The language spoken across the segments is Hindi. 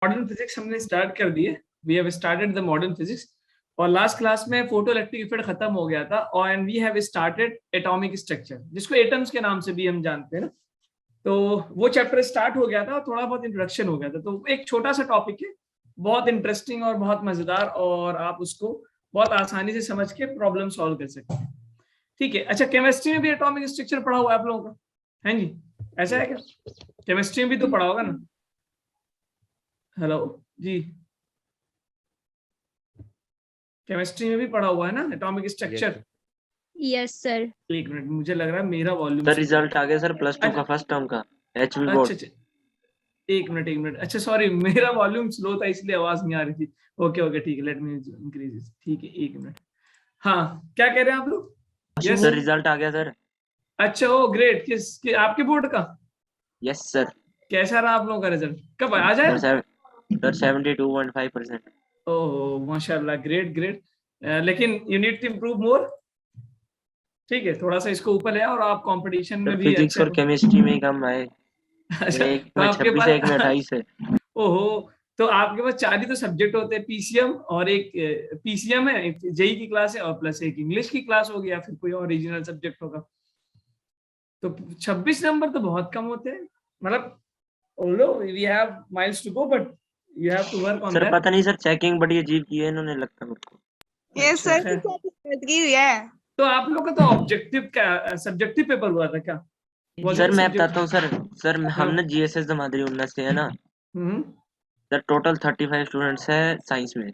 मॉडर्न फिजिक्स हमने स्टार्ट कर दिए, we have started the modern physics. और लास्ट क्लास में फोटो इलेक्ट्रिक इफेक्ट खत्म हो गया था और and we have started atomic structure, जिसको एटम्स के नाम से भी हम जानते हैं ना। तो वो चैप्टर स्टार्ट हो गया था और थोड़ा बहुत इंट्रोडक्शन हो गया था। तो एक छोटा सा टॉपिक है, बहुत इंटरेस्टिंग और बहुत मजेदार, और आप उसको बहुत आसानी से समझ के प्रॉब्लम सॉल्व कर सकते हैं। ठीक है, अच्छा केमिस्ट्री में भी एटॉमिक स्ट्रक्चर पढ़ा हुआ है आप लोगों का, है जी? ऐसा है क्या? केमिस्ट्री में भी तो पढ़ा होगा ना? हेलो जी, केमिस्ट्री में भी पढ़ा हुआ है ना एटॉमिक स्ट्रक्चर? Yes sir. एक मिनट, मुझे लग रहा है मेरा वॉल्यूम सर रिजल्ट आ गया सर प्लस 2 का फर्स्ट टर्म का एचवी बोर्ड। अच्छा, एक मिनट, अच्छा सॉरी, मेरा वॉल्यूम स्लो था इसलिए आवाज नहीं आ रही थी। ओके ठीक है, लेट मी इंक्रीज। ठीक है, एक मिनट। हाँ, क्या कह रहे हैं आप लोग? यस सर, रिजल्ट आ गया सर। अच्छा, ओ ग्रेट। आपके बोर्ड का? Yes sir. कैसा रहा आप लोगों का रिजल्ट? कब आ जाए? सर 72.5%। ओह माशाल्लाह, ग्रेट। लेकिन you need to improve more. ठीक है, थोड़ा सा इसको ऊपर ले आओ और आप कंपटीशन में भी फिजिक्स और केमिस्ट्री में ही कम आए। अच्छा, एक तो में आपके 26 है, एक में 28 है। ओहो, तो आपके पास 4 ही तो सब्जेक्ट होते हैं, पीसीएम और एक पीसीएम है, एक जेई की क्लास है और प्लस एक इंग्लिश की क्लास होगी या फिर कोई और रीजनल सब्जेक्ट होगा। तो 26 नंबर तो बहुत कम होते हैं। मतलब although we have miles to go but you have to work on sir that। पता नहीं सर, चेकिंग बड़ी अजीब की है इन्होंने, लगता है मेरे को। यस सर, की हुई है। तो आप लोग का तो ऑब्जेक्टिव का सब्जेक्टिव पेपर हुआ था क्या? सर मैं बताता हूँ सर हमने जीएसएस दमादरी 19 से है ना सर। टोटल 35 स्टूडेंट्स है साइंस में,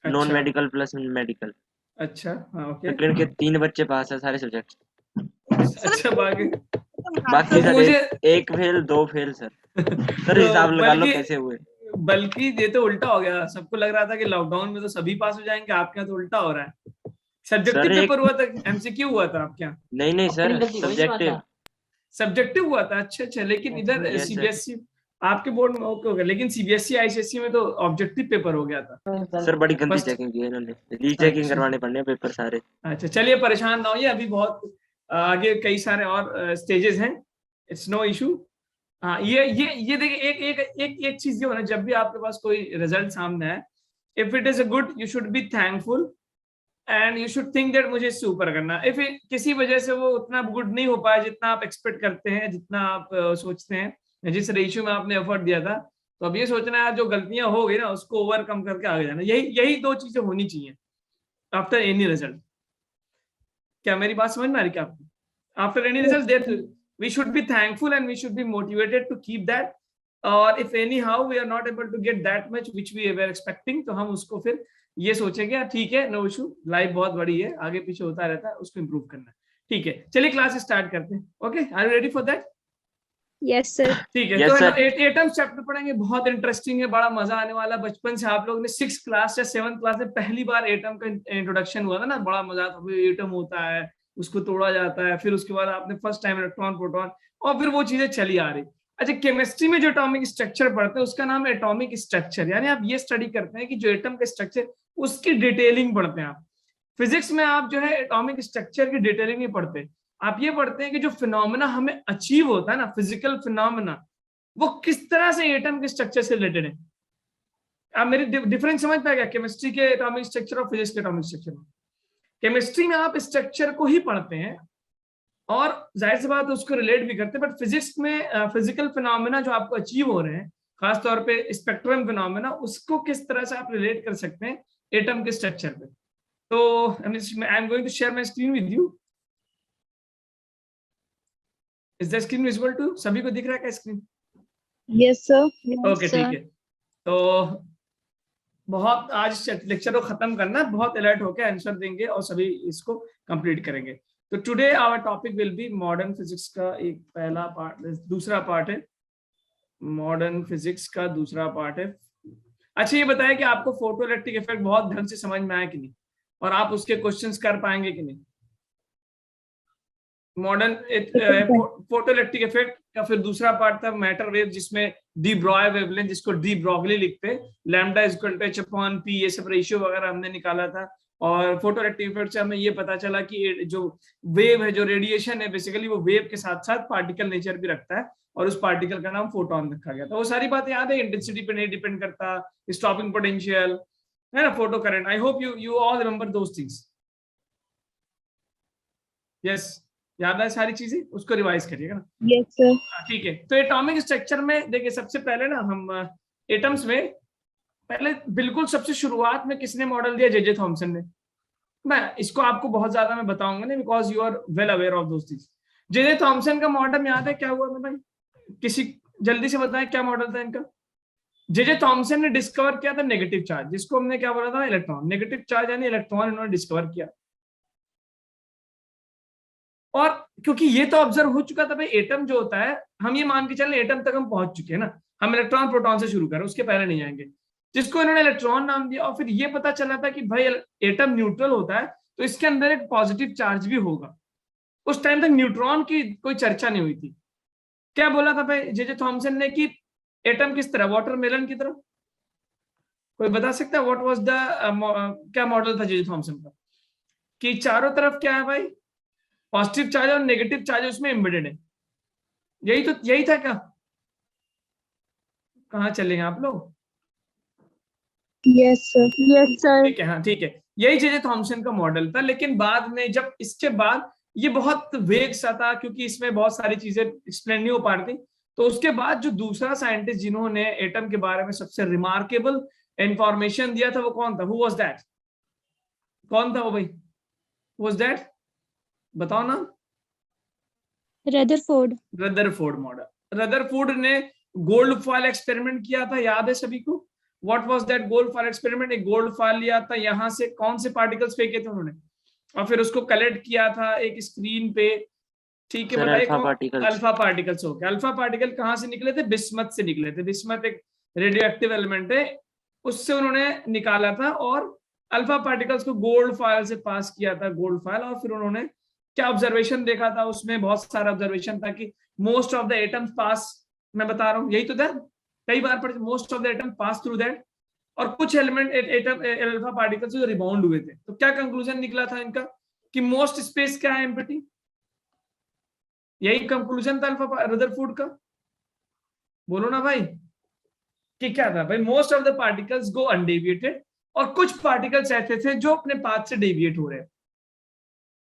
नॉन मेडिकल प्लस मेडिकल। अच्छा, हाँ ओके। सेकंड के 3 बच्चे पास है सारे सब्जेक्ट। अच्छा, बाकी सर मुझे एक फेल 2 फेल सर। सर हिसाब लगा लो कैसे हुए। बल्कि ये तो उल्टा हो गया, सबको लग रहा था कि लॉकडाउन में तो सभी पास हो जाएंगे, आपके यहाँ तो उल्टा हो रहा है। सब्जेक्टिव पेपर हुआ था, एमसीक्यू हुआ था आपके यहाँ? नहीं सर, सब्जेक्टिव हुआ था। अच्छा, लेकिन इधर सीबीएसई आपके बोर्ड में ओके हो गया, लेकिन सीबीएसई आईसीएसई में तो ऑब्जेक्टिव पेपर हो गया था। सर बड़ी गंदी चेकिंग की है इन्होंने, रीचेकिंग करवाने पड़ने पेपर सारे। अच्छा चलिए, परेशान ना होइए, अभी बहुत आगे कई सारे और स्टेजेस हैं, इट्स नो इशू। हाँ, ये देखिए, एक चीज ये होना, जब भी आपके पास कोई रिजल्ट सामने है, if it is a good you should be thankful and you should think that मुझे इससे ऊपर करना। इफ किसी वजह से वो उतना गुड नहीं हो पाया जितना आप एक्सपेक्ट करते हैं, जितना आप सोचते हैं, जिस रेशियो में आपने एफर्ट दिया था, तो अब ये सोचना है जो गलतियां हो गई ना उसको ओवरकम करके आगे जाना। यही 2 चीजें होनी चाहिए आफ्टर एनी रिजल्ट। क्या मेरी बात समझ में आ रही क्या आपको? After any result there we should be thankful and we should be motivated to keep that, और if anyhow we are not able to get that much which we were expecting, तो हम उसको फिर ये सोचेंगे ठीक है, नो इशू, लाइफ बहुत बड़ी है, आगे पीछे होता रहता है, उसको इम्प्रूव करना है। ठीक है, चलिए क्लास स्टार्ट करते हैं। Okay, are you ready for that? Yes sir. ठीक है, yes, तो एटम्स चैप्टर पढ़ेंगे, बहुत इंटरेस्टिंग है, बड़ा मजा आने वाला। बचपन से आप लोग ने 6th क्लास या 7th क्लास में पहली बार एटम का इंट्रोडक्शन हुआ था ना, बड़ा मजा आता। एटम होता है, उसको तोड़ा जाता है, फिर उसके बाद आपने फर्स्ट टाइम इलेक्ट्रॉन प्रोटॉन, और फिर वो चीजें चली आ रही। अच्छा, केमिस्ट्री में जो एटॉमिक स्ट्रक्चर पढ़ते हैं उसका नाम है एटॉमिक स्ट्रक्चर, यानी आप ये स्टडी करते हैं कि जो एटम का स्ट्रक्चर उसकी डिटेलिंग पढ़ते हैं आप। फिजिक्स में आप जो है एटॉमिक स्ट्रक्चर की डिटेलिंग नहीं पढ़ते, आप ये पढ़ते हैं कि जो फिनोमेना हमें अचीव होता है ना, फिजिकल फिनोमेना, वो किस तरह से एटम के स्ट्रक्चर से रिलेटेड है। आप मेरी डिफरेंस समझ पाएगा केमिस्ट्री के एटॉमिक स्ट्रक्चर और फिजिक्स के एटॉमिक स्ट्रक्चर में? केमिस्ट्री में आप स्ट्रक्चर को ही पढ़ते हैं और जाहिर सी बात है उसको रिलेट भी करते हैं, बट फिजिक्स में फिजिकल फिनोमेना जो आपको अचीव हो रहे हैं, खासतौर पे स्पेक्ट्रम फिनोमेना, उसको किस तरह से आप रिलेट कर सकते हैं एटम के स्ट्रक्चर पे। तो I am going to share my screen with you. Is the screen visible to सभी को? दिख रहा है क्या स्क्रीन? Yes sir. ओके ठीक है, तो बहुत आज लेक्चर को खत्म करना, बहुत अलर्ट होकर आंसर देंगे और सभी इसको कंप्लीट करेंगे। तो today our topic will be modern physics का एक पहला पार्ट, दूसरा पार्ट है मॉडर्न फिजिक्स का दूसरा पार्ट है। अच्छा, ये बताया कि आपको फोटो इलेक्ट्रिक इफेक्ट बहुत ढंग से समझ में आया कि नहीं, और आप उसके क्वेश्चंस कर पाएंगे कि नहीं? मॉडर्न फोटो इलेक्ट्रिक इफेक्ट का फिर दूसरा पार्ट था मैटर वेव, जिसमें डी ब्रॉय वेवलेंथ, जिसको डी ब्रॉगली लिखते हैं, lambda is equal to h upon p, ये सब रेशियो वगैरह हमने निकाला था। और फोटो इलेक्ट्रिक इफेक्ट से हमें ये पता चला कि जो वेव है, जो रेडिएशन है, बेसिकली वो वेव के साथ साथ पार्टिकल नेचर भी रखता है, और उस पार्टिकल का नाम फोटोन रखा गया था। वो सारी बातें याद है, इंटेंसिटी पे नहीं डिपेंड करता, स्टॉपिंग पोटेंशियल है ना, photo current. I hope you all remember those things. Yes, याद है सारी चीजें, उसको रिवाइज करिएगा ना। Yes, sir. ठीक है, तो एटॉमिक स्ट्रक्चर में देखिए, सबसे पहले ना हम एटम्स में पहले बिल्कुल सबसे शुरुआत में किसने मॉडल दिया? जे थॉमसन ने। मैं इसको आपको बहुत ज्यादा मैं बताऊंगा नहीं, because you are well aware of those things. J Thomson का मॉडल याद है क्या हुआ था भाई? किसी जल्दी से बताएं क्या मॉडल था इनका? जे थॉमसन ने डिस्कवर किया था नेगेटिव चार्ज, जिसको हमने क्या बोला था? इलेक्ट्रॉन। नेगेटिव चार्ज यानी इलेक्ट्रॉन इन्होंने डिस्कवर किया। और क्योंकि ये तो ऑब्जर्व हो चुका था भाई, एटम जो होता है, हम ये मान के चलें एटम तक हम पहुंच चुके हैं ना, हम इलेक्ट्रॉन प्रोटॉन से शुरू करें, उसके पहले नहीं जाएंगे, जिसको इन्होंने इलेक्ट्रॉन नाम दिया। और फिर ये पता चला था कि भाई एटम न्यूट्रल होता है, तो इसके अंदर एक पॉजिटिव चार्ज भी होगा। उस टाइम तक न्यूट्रॉन की कोई चर्चा नहीं हुई थी। क्या बोला था भाई जे थॉमसन ने कि एटम किस तरह? वाटरमेलन की तरह। कोई बता सकता है व्हाट वाज द क्या मॉडल था जे थॉमसन का? कि चारों तरफ क्या है भाई? पॉजिटिव चार्ज और नेगेटिव चार्ज उसमें एम्बेडेड है। यही था क्या? कहाँ चले हैं आप लोग? Yes, sir. Yes, sir. ठीक है, हाँ ठीक है, यही जे थॉमसन का मॉडल था। लेकिन बाद में जब इसके बाद ये बहुत वेग सा था, क्योंकि इसमें बहुत सारी चीजें एक्सप्लेन नहीं हो पा रही थी, तो उसके बाद जो दूसरा साइंटिस्ट जिन्होंने एटम के बारे में सबसे रिमार्केबल इंफॉर्मेशन दिया था, वो कौन था? Who was that? कौन था वो भाई? Was that? बताओ ना। Rutherford. Rutherford model. रदरफोर्ड ने गोल्ड फॉइल एक्सपेरिमेंट किया था, याद है सभी को? What was that gold foil experiment? एक गोल्ड फॉइल लिया था, यहां से कौन से पार्टिकल्स फेंके थे उन्होंने, और फिर उसको कलेक्ट किया था एक स्क्रीन पे। ठीक है, बताइए। अल्फा पार्टिकल्स हो गया। अल्फा पार्टिकल कहाँ से निकले थे? बिस्मथ से निकले थे। बिस्मथ एक रेडियो एक्टिव एलिमेंट है, उससे उन्होंने निकाला था, और अल्फा पार्टिकल्स को गोल्ड फॉइल से पास किया था, गोल्ड फॉइल। और फिर उन्होंने क्या ऑब्जर्वेशन देखा था? उसमें बहुत सारा ऑब्जर्वेशन था कि मोस्ट ऑफ द एटम्स पास, मैं बता रहा हूँ, यही तो था, कई बार पढ़े, most of the atom pass through that, और कुछ एलिमेंट एटम अल्फा पार्टिकल्स जो रिबाउंड हुए थे। तो क्या कंक्लूजन निकला था इनका? कि मोस्ट स्पेस क्या है? एम्प्टी। यही कंक्लूजन था अल्फा रदरफोर्ड का। बोलो ना भाई, कि क्या था भाई? Most of the particles go undeviated, और कुछ पार्टिकल्स ऐसे थे जो अपने पाथ से डेविएट हो रहे हैं।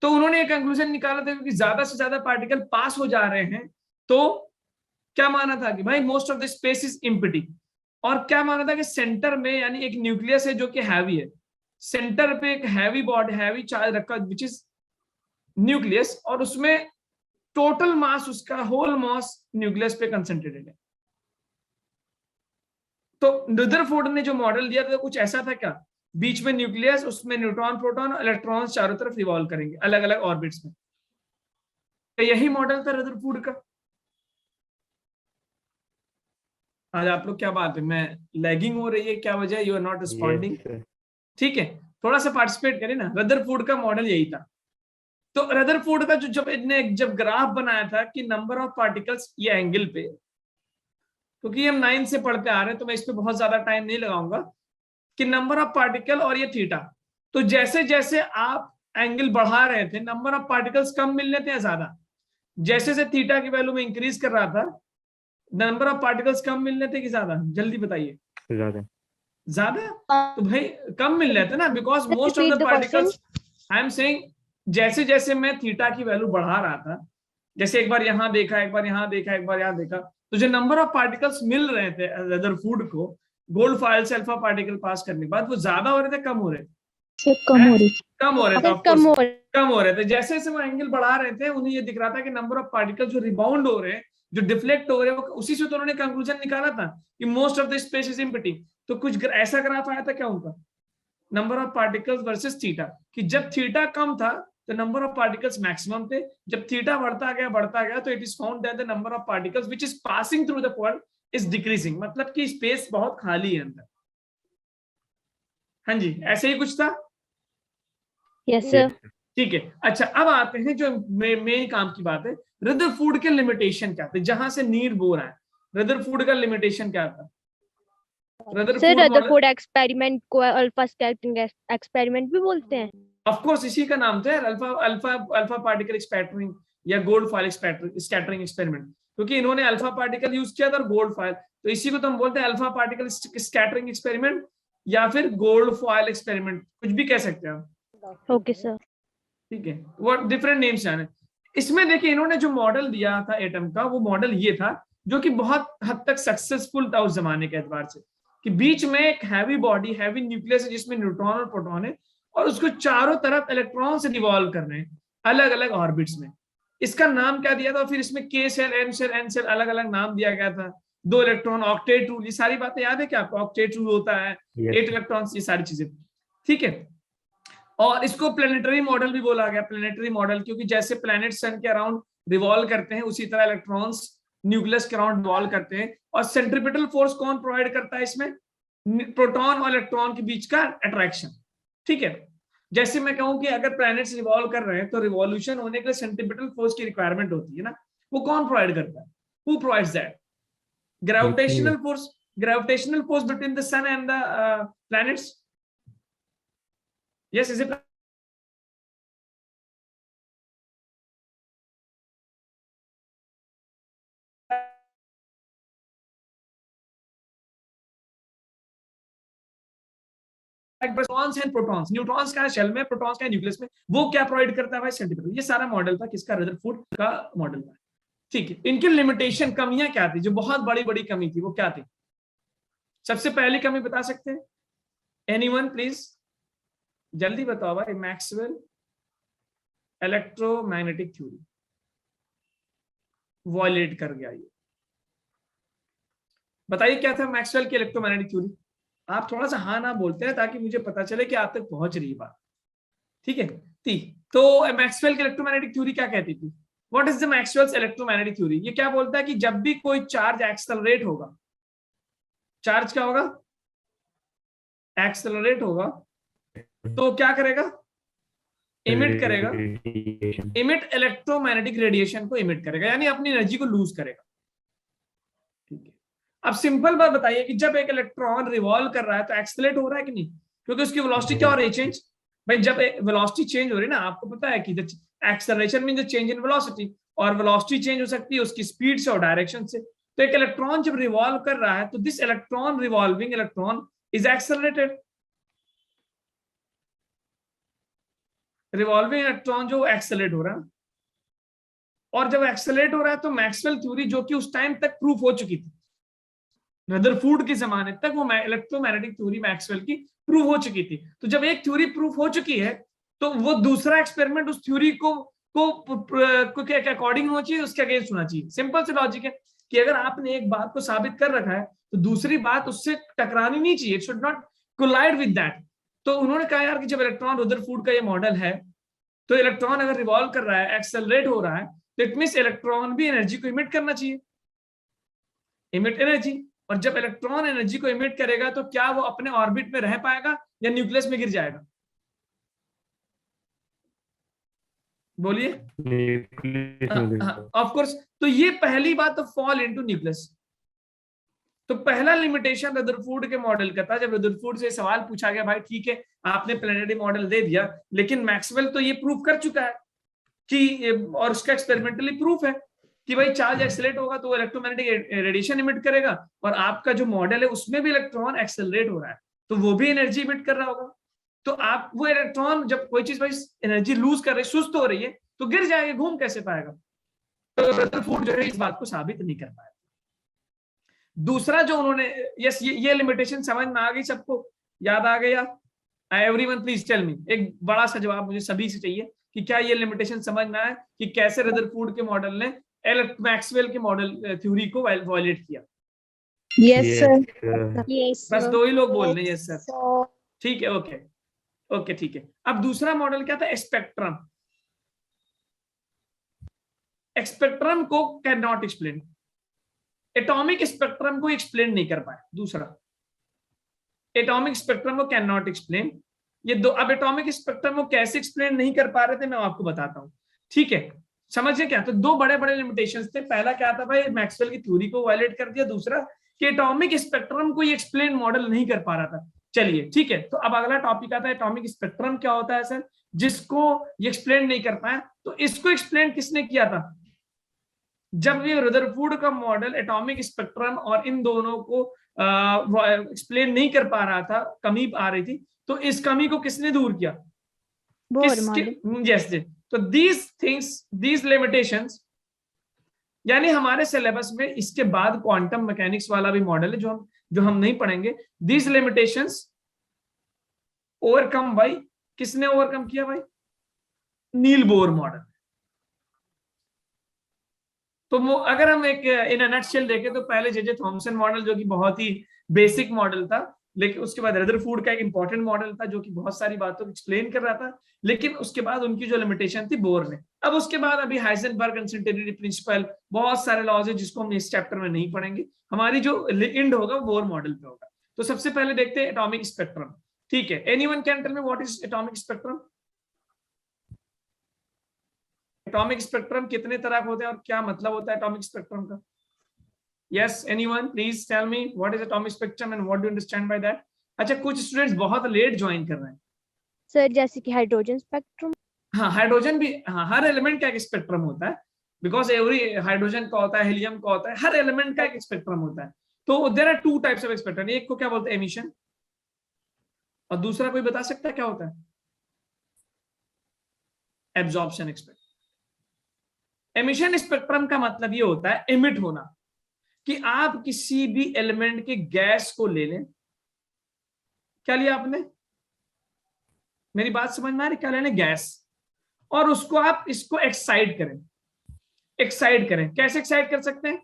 तो उन्होंने एक कंक्लूजन निकाला था, क्योंकि ज्यादा से ज्यादा पार्टिकल पास हो जा रहे हैं, तो क्या माना था? कि भाई most of the space is empty. और क्या माना था? कि सेंटर में, यानी एक न्यूक्लियस है जो कि हैवी है, सेंटर पे एक हैवी बॉडी, हैवी चार्ज रखा, विच इज न्यूक्लियस, और उसमें टोटल मास, उसका होल मास न्यूक्लियस पे कंसंट्रेटेड है। तो रदरफोर्ड ने जो मॉडल दिया था, कुछ ऐसा था क्या? बीच में न्यूक्लियस, उसमें न्यूट्रॉन, प्रोटॉन, इलेक्ट्रॉन्स चारों तरफ रिवॉल्व करेंगे अलग अलग ऑर्बिट्स में। तो यही मॉडल था रदरफोर्ड का। आज आप लोग क्या बात है, मैं लैगिंग हो रही है, क्या वजह? You are not responding. ठीक है, थोड़ा सा पार्टिसिपेट करें ना। रदरफोर्ड का मॉडल यही था। तो रदरफोर्ड का जब ग्राफ बनाया था कि नंबर ऑफ पार्टिकल्स ये एंगल पे, क्योंकि हम 9 से पढ़ते आ रहे हैं, तो मैं इस पे बहुत ज्यादा टाइम नहीं लगाऊंगा, कि नंबर ऑफ पार्टिकल और ये थीटा। तो जैसे जैसे आप एंगल बढ़ा रहे थे, नंबर ऑफ पार्टिकल्स कम मिलने थे या ज्यादा? जैसे जैसे थीटा की वैल्यू में इंक्रीज कर रहा था, नंबर ऑफ पार्टिकल्स कम मिलने थे कि ज्यादा? जल्दी बताइए। ज्यादा। तो भाई कम मिल रहे थे ना, because most of the particles, I am saying, जैसे जैसे मैं थीटा की वैल्यू बढ़ा रहा था, जैसे एक बार यहां देखा, एक बार यहां देखा, एक बार यहां देखा, तो जो नंबर ऑफ पार्टिकल्स मिल रहे थे रदरफोर्ड को गोल्ड फॉइल से अल्फा पार्टिकल पास करने के बाद, वो ज्यादा हो रहे थे, कम हो रहे थे? कम हो रहे थे, कम हो रहे थे। जैसे जैसे वो एंगल बढ़ा रहे थे, उन्हें ये दिख रहा था कि नंबर ऑफ पार्टिकल जो रिबाउंड हो रहे हैं, जो डिफ्लेक्ट हो रहे हैं, उसी से तो उन्होंने कंक्लूजन निकाला था कि most of the space is empty. तो कुछ ऐसा ग्राफ आया था क्या उनका? Number of particles versus theta, कि जब थीटा कम था तो नंबर ऑफ पार्टिकल्स मैक्सिमम थे, जब थीटा बढ़ता गया तो it is found that the number of particles which is passing through the point is decreasing, मतलब कि स्पेस बहुत खाली है अंदर। हाँ जी, ऐसे ही कुछ था। Yes sir. ठीक है, अच्छा अब आते हैं जो मेन काम की बात है, रदरफोर्ड के लिमिटेशन क्या थे? जहां से नीड बोर है, रदरफोर्ड का लिमिटेशन क्या था? सर रदरफोर्ड रदरफोर्ड एक्सपेरिमेंट को अल्फा स्कैटरिंग एक्सपेरिमेंट भी बोलते हैं। ऑफ कोर्स इसी का नाम तो है alpha alpha alpha particle scattering या गोल्ड फॉयल स्कैटरिंग एक्सपेरिमेंट, क्योंकि इन्होंने अल्फा पार्टिकल यूज किया था और गोल्ड फॉयल, तो इसी को तो हम बोलते हैं अल्फा पार्टिकल स्कैटरिंग एक्सपेरिमेंट या फिर गोल्ड फॉयल एक्सपेरिमेंट, कुछ भी कह सकते हैं आप। Okay sir. ठीक है, वो डिफरेंट नेम्स जाने। इसमें देखिए इन्होंने जो मॉडल दिया था एटम का, वो मॉडल ये था जो कि बहुत हद तक सक्सेसफुल था उस जमाने के एतबार से, कि बीच में एक हैवी बॉडी, हैवी न्यूक्लियस है जिसमें न्यूट्रॉन और प्रोटॉन है, और उसको चारों तरफ इलेक्ट्रॉन से रिवॉल्व कर रहे हैं अलग अलग ऑर्बिट्स में। इसका नाम क्या दिया था, फिर इसमें K shell, N shell, N shell, अलग अलग नाम दिया गया था। 2 इलेक्ट्रॉन, ऑक्टेट रूल, ये सारी बातें याद है क्या आपको? ऑक्टेट रूल होता है, 8 इलेक्ट्रॉन्स, ये सारी चीजें। ठीक है, और इसको प्लेनेटरी मॉडल भी बोला गया, प्लेनेटरी मॉडल, क्योंकि जैसे प्लैनेट सन के अराउंड रिवॉल्व करते हैं उसी तरह इलेक्ट्रॉन्स न्यूक्लियस के अराउंड रिवॉल्व करते हैं। और सेंट्रीपिटल फोर्स कौन प्रोवाइड करता है इसमें? प्रोटॉन और इलेक्ट्रॉन के बीच का अट्रैक्शन। ठीक है, जैसे मैं कहूं कि अगर प्लैनेट्स रिवॉल्व कर रहे हैं तो रिवॉल्यूशन होने के लिए सेंट्रीपिटल फोर्स की रिक्वायरमेंट होती है ना, वो कौन प्रोवाइड करता है? Who provides that? Gravitational force, gravitational force between the sun and the planets. Yes, is it? Protons and protons, neutrons का शेल में, प्रोटॉन्स का न्यूक्लियस में, वो क्या प्रोवाइड करता है भाई? सेंट्रीपिटल। ये सारा मॉडल था किसका? रदरफोर्ड का मॉडल था। ठीक है, इनकी लिमिटेशन, कमियां क्या थी, जो बहुत बड़ी बड़ी कमी थी, वो क्या थी? सबसे पहली कमी बता सकते हैं? एनीवन प्लीज, जल्दी बताओ भाई। मैक्सवेल इलेक्ट्रोमैग्नेटिक थ्योरी वॉयलेट कर गया। ये बताइए क्या था मैक्सवेल की इलेक्ट्रोमैग्नेटिक थ्योरी? आप थोड़ा सा हाँ ना बोलते हैं ताकि मुझे पता चले कि आप तक पहुंच रही बात। ठीक है, तो मैक्सवेल की इलेक्ट्रोमैग्नेटिक थ्योरी क्या कहती थी? What is the Maxwell's electromagnetic theory? ये क्या बोलता है कि जब भी कोई चार्ज एक्सेलरेट होगा, चार्ज क्या होगा? एक्सेलरेट होगा, तो क्या करेगा? इमिट करेगा, इमिट इलेक्ट्रोमैग्नेटिक रेडिएशन को इमिट करेगा, यानी अपनी एनर्जी को लूज करेगा। ठीक है, अब सिंपल बात बताइए कि जब एक इलेक्ट्रॉन रिवॉल्व कर रहा है तो एक्सेलरेट हो रहा है कि नहीं? क्योंकि उसकी वेलोसिटी क्या हो रही है? चेंज। भाई जब वेलोसिटी चेंज हो रही है ना, आपको पता है कि acceleration means the change in velocity, और वेलोसिटी चेंज हो सकती है उसकी स्पीड से और डायरेक्शन से। तो एक इलेक्ट्रॉन जब रिवॉल्व कर रहा है तो this electron, revolving electron, is accelerated. Revolving electron जो एक्सेलरेट हो रहा है, और जब एक्सेलरेट हो रहा है तो मैक्सवेल थ्योरी, जो कि उस टाइम तक प्रूफ हो चुकी थी, रदरफोर्ड के जमाने तक वो इलेक्ट्रोमैग्नेटिक थ्योरी मैक्सवेल की प्रूव हो चुकी थी। तो जब एक थ्योरी प्रूफ हो चुकी है तो वो दूसरा एक्सपेरिमेंट उस थ्योरी को के अकॉर्डिंग होना चाहिए, उसके अगेंस्ट होना चाहिए। सिंपल से लॉजिक है कि अगर आपने एक बात को साबित कर रखा है तो दूसरी बात उससे टकरानी नहीं चाहिए, it should not collide with that. तो उन्होंने कहा यार कि जब इलेक्ट्रॉन, रदरफोर्ड का ये मॉडल है, तो इलेक्ट्रॉन अगर रिवॉल्व कर रहा है, एक्सेलरेट हो रहा है, तो इट मींस इलेक्ट्रॉन भी एनर्जी को इमिट करना चाहिए, इमिट एनर्जी। और जब इलेक्ट्रॉन एनर्जी को इमिट करेगा तो क्या वो अपने ऑर्बिट में रह पाएगा या न्यूक्लियस में गिर जाएगा? बोलिए। ऑफ कोर्स, तो ये पहली बात तो फॉल इनटू न्यूक्लियस। तो पहला लिमिटेशन रदरफोर्ड के मॉडल का था। जब रदरफोर्ड से सवाल पूछा गया, भाई ठीक है आपने प्लैनेटरी मॉडल दे दिया, लेकिन मैक्सवेल तो ये प्रूफ कर चुका है कि, और उसका एक्सपेरिमेंटली प्रूफ है कि भाई चार्ज एक्सेलरेट होगा तो इलेक्ट्रोमैग्नेटिक रेडिएशन इमिट करेगा, और आपका जो मॉडल है उसमें भी इलेक्ट्रॉन एक्सेलरेट हो रहा है तो वो भी एनर्जी इमिट कर रहा होगा। तो आप वो इलेक्ट्रॉन जब कोई चीज भाई एनर्जी लूज कर रही, सुस्त हो रही है, तो गिर जाएगा, घूम कैसे पाएगा? तो रदरफोर्ड जो है इस बात को साबित नहीं कर पाया। दूसरा जो उन्होंने, यस, ये लिमिटेशन समझ में आ गई सबको? याद आ गया? एवरीवन प्लीज टेल मी, एक बड़ा सा जवाब मुझे सभी से चाहिए कि क्या ये लिमिटेशन समझ में आया कि कैसे रदरफोर्ड के मॉडल ने मैक्सवेल के मॉडल थ्योरी को वायलेट किया? Yes sir. यस बस 2 ही लोग बोल रहे हैं यस सर। ठीक है, ओके ओके, ठीक है। अब दूसरा मॉडल क्या था? स्पेक्ट्रम। स्पेक्ट्रम को can not explain, atomic spectrum को एक्सप्लेन नहीं कर पाए। दूसरा, एटॉमिक स्पेक्ट्रम को कैन नॉट एक्सप्लेन। ये दो, अब एटॉमिक स्पेक्ट्रम को कैसे एक्सप्लेन नहीं कर पा रहे थे मैं आपको बताता हूं। ठीक है, समझिए क्या? तो 2 बड़े बड़े लिमिटेशंस थे। पहला क्या था भाई? मैक्सवेल की थ्योरी को वायलेट कर दिया। दूसरा, कि एटॉमिक स्पेक्ट्रम को ये एक्सप्लेन मॉडल नहीं कर पा रहा था। चलिए ठीक है, तो अब अगला टॉपिक आता है एटॉमिक स्पेक्ट्रम क्या होता है सर, जिसको ये एक्सप्लेन नहीं कर पाया। तो इसको एक्सप्लेन किसने किया था? जब ये रदरफोर्ड का मॉडल एटॉमिक स्पेक्ट्रम और इन दोनों को एक्सप्लेन नहीं कर पा रहा था, कमी आ रही थी, तो इस कमी को किसने दूर किया? यस जी। तो दीज थिंग्स, दीज लिमिटेशंस, यानी हमारे सिलेबस में इसके बाद क्वांटम मैकेनिक्स वाला भी मॉडल है जो हम नहीं पढ़ेंगे। दीज लिमिटेशंस ओवरकम बाय, किसने ओवरकम किया भाई? Niels Bohr model. तो अगर हम एक इन नटशेल देखें तो पहले जे थॉमसन मॉडल जो कि बहुत ही बेसिक मॉडल था, लेकिन उसके बाद रदरफोर्ड का एक इंपॉर्टेंट मॉडल था जो कि बहुत सारी बातों को एक्सप्लेन कर रहा था, लेकिन उसके बाद उनकी जो लिमिटेशन थी बोर ने। अब उसके बाद अभी हाइजेनबर्ग अनसर्टेनिटी प्रिंसिपल, बहुत सारे लॉज है जिसको हम इस चैप्टर में नहीं पढ़ेंगे। हमारी जो एंड होगा वो बोर मॉडल पे होगा। तो सबसे पहले देखते हैं एटॉमिक स्पेक्ट्रम। ठीक है, anyone can tell me what is atomic spectrum? Atomic spectrum कितने तरह के होते हैं और क्या मतलब होता है एटॉमिक स्पेक्ट्रम का? Yes, anyone please tell me what is atomic spectrum and what do you understand by that? अच्छा, कुछ स्टूडेंट्स बहुत लेट ज्वाइन कर रहे हैं सर, जैसे कि हाइड्रोजन स्पेक्ट्रम। हाँ, हाइड्रोजन भी, हाँ, हर एलिमेंट का एक स्पेक्ट्रम होता है, बिकॉज एवरी हाइड्रोजन का होता है, हीलियम का होता है, हर एलिमेंट का एक स्पेक्ट्रम होता है। तो there are two types of spectrum, एक को क्या बोलते हैं? एमिशन, और दूसरा कोई बता सकता है क्या होता है? Absorption spectrum. एमिशन स्पेक्ट्रम का मतलब ये होता है एमिट होना, कि आप किसी भी एलिमेंट के गैस को ले लें। क्या लिया आपने? मेरी बात समझ में आ रही? क्या लेने? गैस। और उसको आप इसको एक्साइट करें। एक्साइट करें, कैसे एक्साइट कर सकते हैं?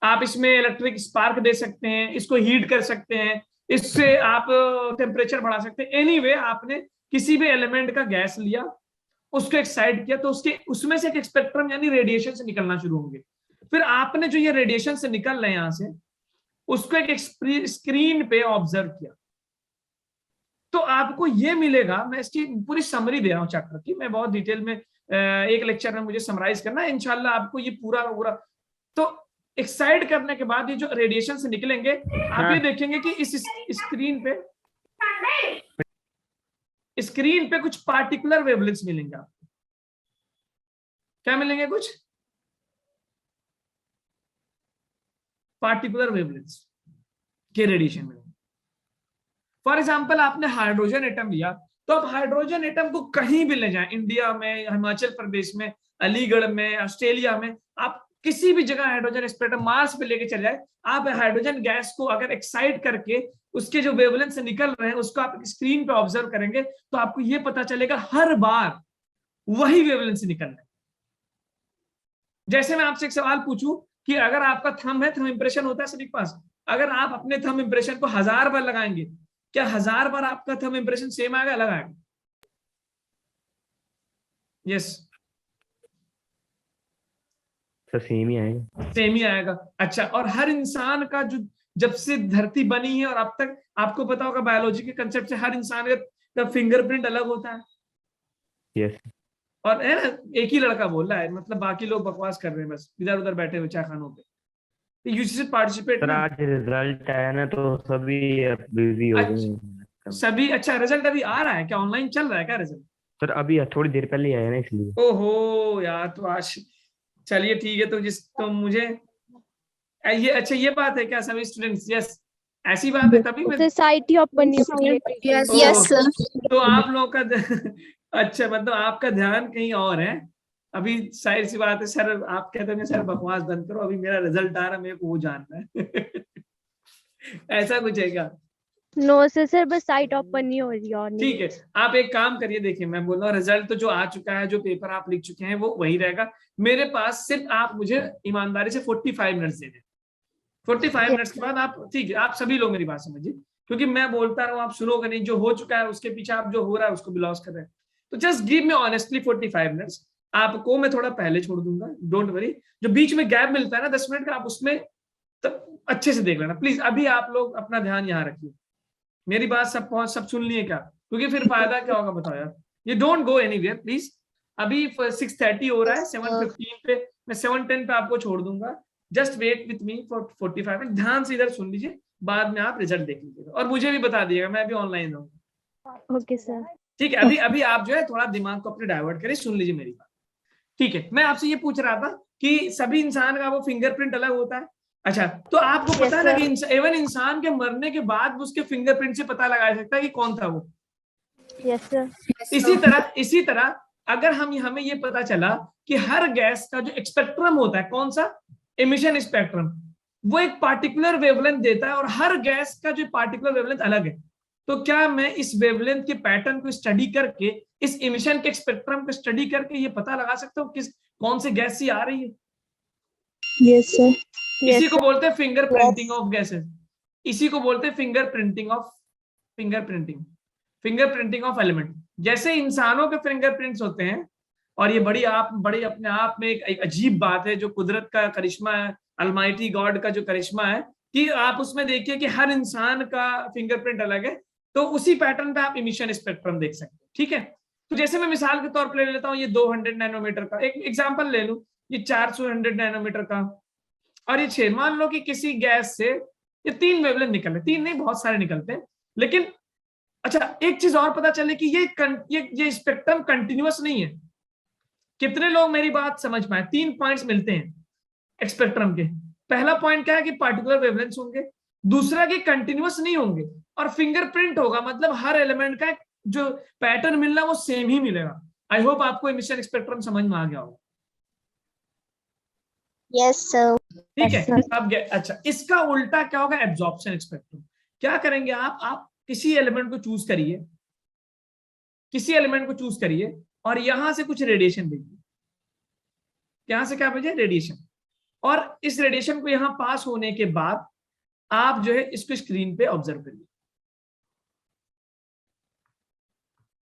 आप इसमें इलेक्ट्रिक स्पार्क दे सकते हैं, इसको हीट कर सकते हैं, इससे आप टेम्परेचर बढ़ा सकते हैं। एनीवे, आपने किसी भी एलिमेंट का गैस लिया, उसको एक्साइट किया, तो उसमें से एक स्पेक्ट्रम यानी रेडिएशन से निकलना शुरू होंगे। फिर आपने जो ये रेडिएशन से निकल रहे हैं यहां से, उसको एक स्क्रीन पे ऑब्जर्व किया, तो आपको ये मिलेगा। मैं इसकी पूरी समरी दे रहा हूं चैप्टर की, मैं बहुत डिटेल में एक लेक्चर में मुझे समराइज करना है, इंशाल्लाह आपको ये पूरा। तो एक्साइट करने के बाद ये जो रेडिएशन से निकलेंगे, आप ये देखेंगे कि इस स्क्रीन पे कुछ पार्टिकुलर वेवलेंथ्स मिलेंगे आपको। क्या मिलेंगे? कुछ पार्टिकुलर वेवलेंथ्स के रेडिएशन मिलेंगे। फॉर एग्जांपल, आपने हाइड्रोजन एटम लिया, तो आप हाइड्रोजन एटम को कहीं भी ले जाएं, इंडिया में, हिमाचल प्रदेश में, अलीगढ़ में, ऑस्ट्रेलिया में, आप किसी भी जगह हाइड्रोजन स्पेक्ट्रम, मार्स पे लेके चले जाए, आप हाइड्रोजन गैस को अगर एक्साइट करके उसके जो वेवलेंथ से निकल रहे हैं उसको आप स्क्रीन पे ऑब्जर्व करेंगे, तो आपको ये पता चलेगा हर बार वही वेवलेंथ से निकल रहे हैं। जैसे मैं आपसे एक सवाल पूछूं कि अगर आपका थंब है, थंब इंप्रेशन होता है सभी के पास, अगर आप अपने थंब इंप्रेशन को 1000 बार लगाएंगे, क्या 1000 बार आपका थंब इंप्रेशन सेम आएगा, अलग आएगा? यस, सेम ही आएगा। सेम ही आएगा। अच्छा, और हर इंसान का जो जब से धरती बनी है और अब तक, आपको पता होगा बायोलॉजी के कंसेप्ट से, हर इंसान का फिंगरप्रिंट अलग होता है। यस। और है ना, एक ही लड़का बोल रहा है, मतलब बाकी लोग बकवास कर रहे हैं बस इधर उधर बैठे हुए चाय खानों पे। You should participate. आज रिजल्ट आया ना तो सभी बिजी हो गए। सभी? अच्छा, रिजल्ट अभी आ रहा है क्या? ऑनलाइन चल रहा है क्या रिजल्ट? सर अभी थोड़ी देर पहले आया ना, इसलिए। ओहो यार, तो आज चलिए ठीक है। तो मुझे ये, अच्छा ये बात है क्या सभी स्टूडेंट्स? यस, ऐसी बात है तभी मैं सोसाइटी ऑफ यस सर। तो आप लोगों का अच्छा, मतलब आपका ध्यान कहीं और है। अभी जाहिर सी बात है सर, आप कहते होंगे सर बकवास बंद करो, अभी मेरा रिजल्ट आ रहा है, मेरे को वो जानना है। ऐसा कुछ है क्या? नो सर, बस साइट ओपन नहीं हो रही और ठीक है, आप एक काम करिए, देखिए मैं बोल रहा हूँ, रिजल्ट तो जो आ चुका है, जो पेपर आप लिख चुके हैं वो वही रहेगा मेरे पास। सिर्फ आप मुझे ईमानदारी से 45 मिनट्स दे दें। 45 मिनट्स के बाद आप, ठीक है, आप सभी लोग मेरी बात समझिए, क्योंकि मैं बोलता रहूं आप सुनोगे नहीं, जो हो चुका है उसके पीछे आप जो हो रहा है उसको भी लॉस कर रहे हैं। तो just give me honestly 45 minutes. आपको मैं थोड़ा पहले छोड़ दूंगा, डोंट वरी। जो बीच में गैप मिलता है ना 10 मिनट का, आप उसमें तब अच्छे से देख लेना प्लीज। अभी आप लोग अपना ध्यान यहाँ रखिए, मेरी बात सब सुन लिए क्या? क्योंकि फिर फायदा क्या होगा बताओ यार। ये डोंट गो एनीवेयर प्लीज। अभी 6:30 हो रहा है, 7:15 पे मैं 7:10 पे आपको छोड़ दूंगा। Just wait with me for 45 minute, ध्यान से इधर सुन लीजिए, बाद में आप रिजल्ट देख लीजिएगा और मुझे भी बता दिएगा, मैं भी ऑनलाइन रहूंगा। Okay sir. ठीक है, अभी अभी आप जो है थोड़ा दिमाग को अपने डाइवर्ट करें, सुन लीजिए मेरी बात। ठीक है, मैं आपसे ये पूछ रहा था कि सभी इंसान का वो फिंगरप्रिंट अलग होता है। अच्छा, तो आपको पता है ना कि इवन इंसान के मरने के बाद उसके फिंगरप्रिंट से पता लगाया सकता है कि कौन था वो। Yes sir. इसी तरह अगर हमें ये पता चला कि हर गैस का जो स्पेक्ट्रम होता है, कौन सा, एमिशन स्पेक्ट्रम, वो एक पार्टिकुलर वेवलेंथ देता है और हर गैस का जो पार्टिकुलर वेवलेंथ अलग है, तो क्या मैं इस वेवलेंथ के पैटर्न को स्टडी करके, इस एमिशन के स्पेक्ट्रम को स्टडी करके ये पता लगा सकता हूँ किस कौन से गैस से आ रही है? Yes sir. इसी को बोलते हैं फिंगर प्रिंटिंग ऑफ गैसेस, इसी को बोलते हैं फिंगर प्रिंटिंग ऑफ एलिमेंट। जैसे इंसानों के फिंगरप्रिंट्स होते हैं, और ये बड़ी अपने आप में एक अजीब बात है जो कुदरत का करिश्मा है, अलमाइटी गॉड का जो करिश्मा है, कि आप उसमें देखिए कि हर इंसान का फिंगरप्रिंट अलग है, तो उसी पैटर्न पे आप इमिशन स्पेक्ट्रम देख सकते हैं। ठीक है, तो जैसे मैं मिसाल के तौर पर ले लेता हूँ, ये 200 नैनोमीटर का एक एग्जाम्पल ले लूं, ये 400 नैनोमीटर का, और ये 6। मान लो कि किसी गैस से ये 3 वेवलेंथ निकल रहे, 3 नहीं बहुत सारे निकलते हैं, लेकिन अच्छा एक चीज और पता चले कि ये स्पेक्ट्रम कंटिन्यूअस नहीं है। कितने लोग मेरी बात समझ पाए? 3 पॉइंट्स मिलते हैं स्पेक्ट्रम के। पहला पॉइंट क्या है कि पार्टिकुलर वेवलेंथ्स होंगे, दूसरा कि कंटिन्यूअस नहीं होंगे, और फिंगरप्रिंट होगा, मतलब हर एलिमेंट का जो पैटर्न मिलना वो सेम ही मिलेगा। आई होप आपको एमिशन स्पेक्ट्रम समझ में आ गया होगा। Yes sir. ठीक है, अब अच्छा इसका उल्टा क्या होगा, एब्जॉर्प्शन स्पेक्ट्रम। क्या करेंगे आप किसी एलिमेंट को चूज करिए, और यहां से कुछ रेडिएशन भेजिए, यहां से क्या भेजिए, रेडिएशन, और इस रेडिएशन को यहां पास होने के बाद आप जो है इसको स्क्रीन पे ऑब्जर्व करिए।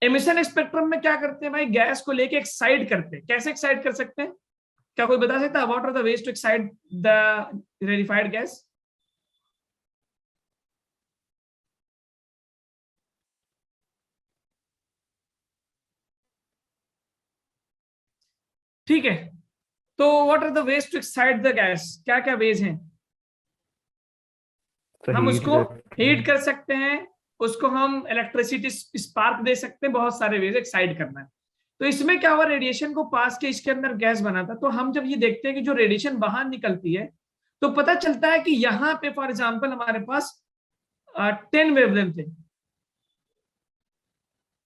एमिशन स्पेक्ट्रम में क्या करते हैं भाई, गैस को लेके एक्साइट करते हैं। कैसे एक्साइट कर सकते हैं, क्या कोई बता सकता है? What are the ways to excite the rarefied gas? ठीक है, तो what are the ways to excite the gas? क्या क्या वेज हैं? हम उसको हीट कर सकते हैं, उसको हम इलेक्ट्रिसिटी स्पार्क दे सकते हैं, बहुत सारे वेज एक्साइट करना है। तो इसमें क्या हुआ, रेडिएशन को पास के इसके अंदर गैस बना था। तो हम जब ये देखते हैं कि जो रेडिएशन बाहर निकलती है, तो पता चलता है कि यहाँ पे फॉर एग्जांपल हमारे पास 10 वेवलेंथ थे।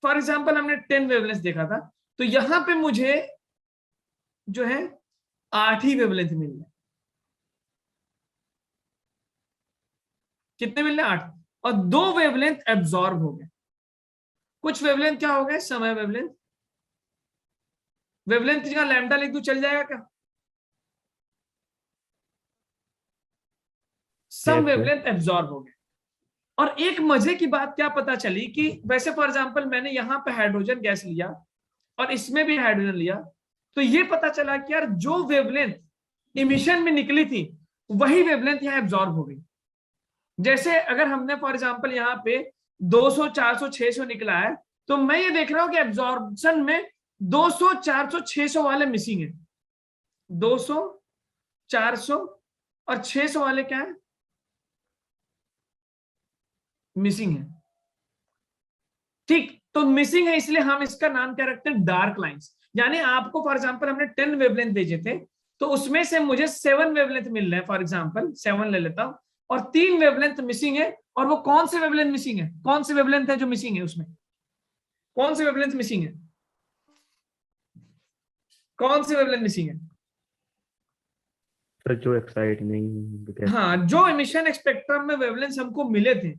फॉर एग्जांपल हमने 10 वेवलेंथ देखा था, तो यहाँ पे मुझे जो है 8 ही वेवलेंथ मिल रहे। कितने मिल रहे? 8। और 2 वेवलेंथ एब्जॉर्ब हो गए। कुछ वेवलेंथ क्या हो गए, समय वेवलेंथ की जगह लैम्डा लिख दूं चल जाएगा क्या? सम वेवलेंथ एब्जॉर्ब हो गए। और एक मजे की बात क्या पता चली कि वैसे फॉर एग्जांपल मैंने यहां पे हाइड्रोजन गैस लिया और इसमें भी हाइड्रोजन लिया, तो ये पता चला कि यार जो वेवलेंथ इमिशन में निकली थी वही वेवलेंथ यहां एब्जॉर्ब हो गई। जैसे अगर हमने फॉर एग्जांपल यहाँ पे 200, 400, 600 निकला है, तो मैं ये देख रहा हूं कि एब्जॉर्प्शन में 200, 400, 600 वाले मिसिंग है। 200, 400 और 600 वाले क्या है, मिसिंग है। ठीक, तो मिसिंग है इसलिए हम इसका नाम क्या रखते हैं, डार्क लाइंस। यानी आपको फॉर एग्जांपल हमने 10 वेवलेंथ भेजे थे, तो उसमें से मुझे 7 वेवलेंथ मिल रहे हैं, फॉर एग्जांपल 7 ले लेता हूं, और 3 वेवलेंथ मिसिंग है। और वो कौन से वेवलेंथ मिसिंग है, कौन से वेवलेंथ है जो मिसिंग है, उसमें कौन से वेवलेंथ मिसिंग है, कौन से वेवलेंथ मिसिंग है? सर जो एक्साइट नहीं, हाँ, जो एमिशन स्पेक्ट्रम में वेवलेंथ हमको मिले थे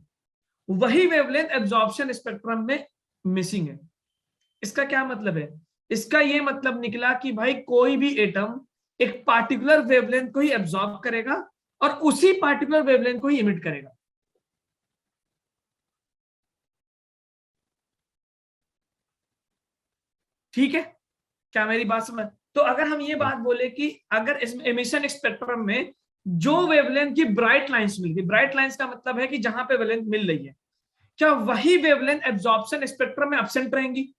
वही वेवलेंथ एब्जॉर्प्शन स्पेक्ट्रम में मिसिंग है। इसका क्या मतलब है? इसका ये मतलब निकला कि भाई कोई भी एटम एक पार्टिकुलर वेवलेंथ को ही एब्जॉर्ब करेगा और उसी पार्टिकुलर वेवलेंथ को ही इमिट करेगा। ठीक है, क्या मेरी बात समझ? तो अगर हम ये बात बोले कि अगर इस एमिशन स्पेक्ट्रम में जो वेवलेंथ की ब्राइट लाइंस मिल गई, ब्राइट लाइंस का मतलब है कि जहां पे वेवलेंथ मिल रही है, क्या वही वेवलेंथ एब्जॉर्प्शन स्पेक्ट्रम में एब्सेंट रहेंगी?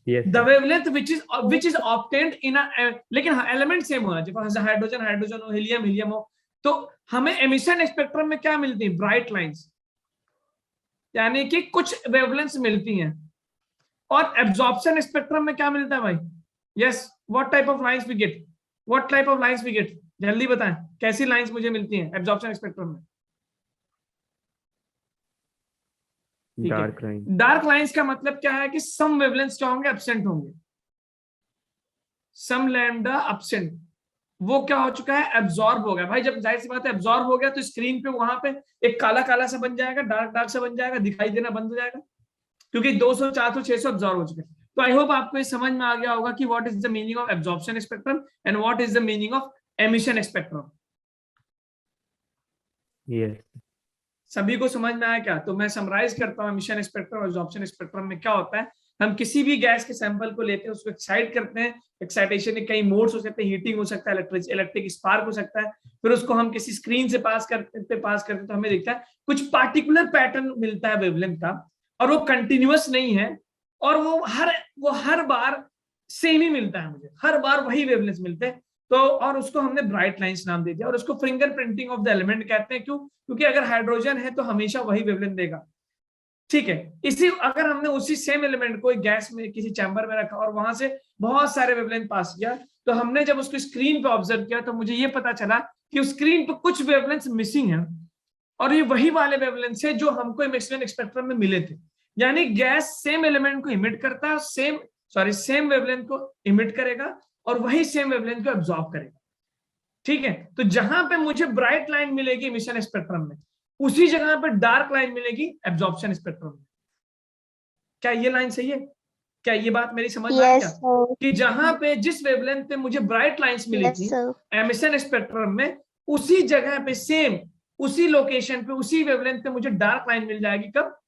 Yes, the sir. Wavelength which is obtained इन लेकिन एलिमेंट सेम होना चाहिए, हाइड्रोजन हाइड्रोजन हो, हीलियम हीलियम हो। तो हमें एमिशन स्पेक्ट्रम में क्या मिलती है? ब्राइट लाइंस, यानी कि कुछ वेवलेंथ्स मिलती हैं। और एब्जॉर्प्शन स्पेक्ट्रम में क्या मिलता है भाई? Yes, what type of lines we get? What type of lines we get? जल्दी बताएं, कैसी लाइंस मुझे मिलती हैं एब्जॉर्प्शन स्पेक्ट्रम में? Dark line. डार्क लाइंस का मतलब क्या है कि सम वेवलेंथ्स क्या होंगे? एब्सेंट होंगे, सम लैम्डा एब्सेंट। वो क्या हो चुका है? एब्जॉर्ब हो गया भाई। जब जाहिर सी बात है एब्जॉर्ब हो गया तो स्क्रीन पे वहां पे एक काला काला सा बन जाएगा, डार्क डार्क सा बन जाएगा, दिखाई देना बंद हो जाएगा, क्योंकि 200 400 600 एब्जॉर्ब हो चुके हैं। तो आई होप आपको ये समझ में आ गया होगा कि what is the meaning of absorption spectrum and what is the meaning of emission spectrum. Yes. सभी को समझ में आया क्या? तो मैं समराइज करता हूँ, एमिशन स्पेक्ट्रम और एब्जॉर्प्शन स्पेक्ट्रम में क्या होता है। हम किसी भी गैस के सैंपल को लेते हैं, उसको एक्साइट करते हैं। एक्साइटेशन के कई मोड्स हो सकते हैं, हीटिंग हो सकता है, इलेक्ट्रिक स्पार्क हो सकता है। फिर उसको हम किसी स्क्रीन से पास करते तो हमें दिखता है कुछ पार्टिकुलर पैटर्न मिलता है वेवलेंथ का, और वो कंटिन्यूअस नहीं है, और वो हर बार सेम ही मिलता है, मुझे हर बार वही वेवलेंथ मिलते हैं। तो और उसको हमने ब्राइट लाइंस नाम दे दिया, और उसको फिंगरप्रिंटिंग ऑफ द एलिमेंट कहते हैं। क्यों? क्योंकि अगर हाइड्रोजन है तो हमेशा वही वेवलेंथ देगा, ठीक है। इसी अगर हमने उसी सेम एलिमेंट को एक गैस में किसी चैम्बर में रखा और वहां से बहुत सारे वेवलेंथ पास किया, तो हमने जब उसको स्क्रीन पे ऑब्जर्व किया तो मुझे ये पता चला कि उस स्क्रीन पे कुछ वेवलेंथ मिसिंग है, और ये वही वाले वेवलेंथ है जो हमको एमिशन स्पेक्ट्रम में मिले थे। यानी गैस सेम एलिमेंट को इमिट करता है, सेम वेवलेंथ को इमिट करेगा और वही सेम वेवलेंथ को एब्जॉर्ब करेगा, ठीक है। तो जहां पे मुझे ब्राइट लाइन मिलेगी एमिशन स्पेक्ट्रम में, उसी जगह पे डार्क लाइन मिलेगी एब्जॉर्प्शन स्पेक्ट्रम में। क्या ये लाइन सही है? क्या ये बात मेरी समझ में आई क्या? कि जहां पे जिस वेवलेंथ पे मुझे ब्राइट लाइंस मिली थी एमिशन स्पेक्ट्रम में, उसी जगह पे सेम उसी लोकेशन पे उसी वेवलेंथ पे मुझे डार्क लाइन मिल जाएगी। कब?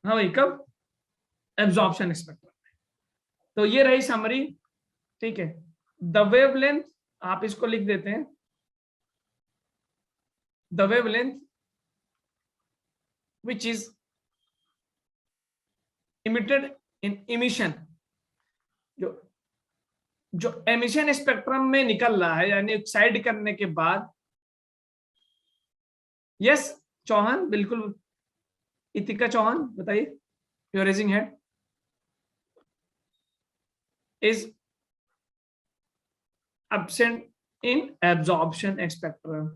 हाँ भाई, कब? एब्जॉर्प्शन स्पेक्ट्रम में। तो ये रही समरी, ठीक है। द वेवलेंथ, आप इसको लिख देते हैं, the wavelength which is emitted in emission, जो एमिशन स्पेक्ट्रम में निकल रहा है, यानी एक्साइट करने के बाद। यस चौहान, बिल्कुल। इतिका चौहान बताइए, your raising hand is absent in absorption spectrum,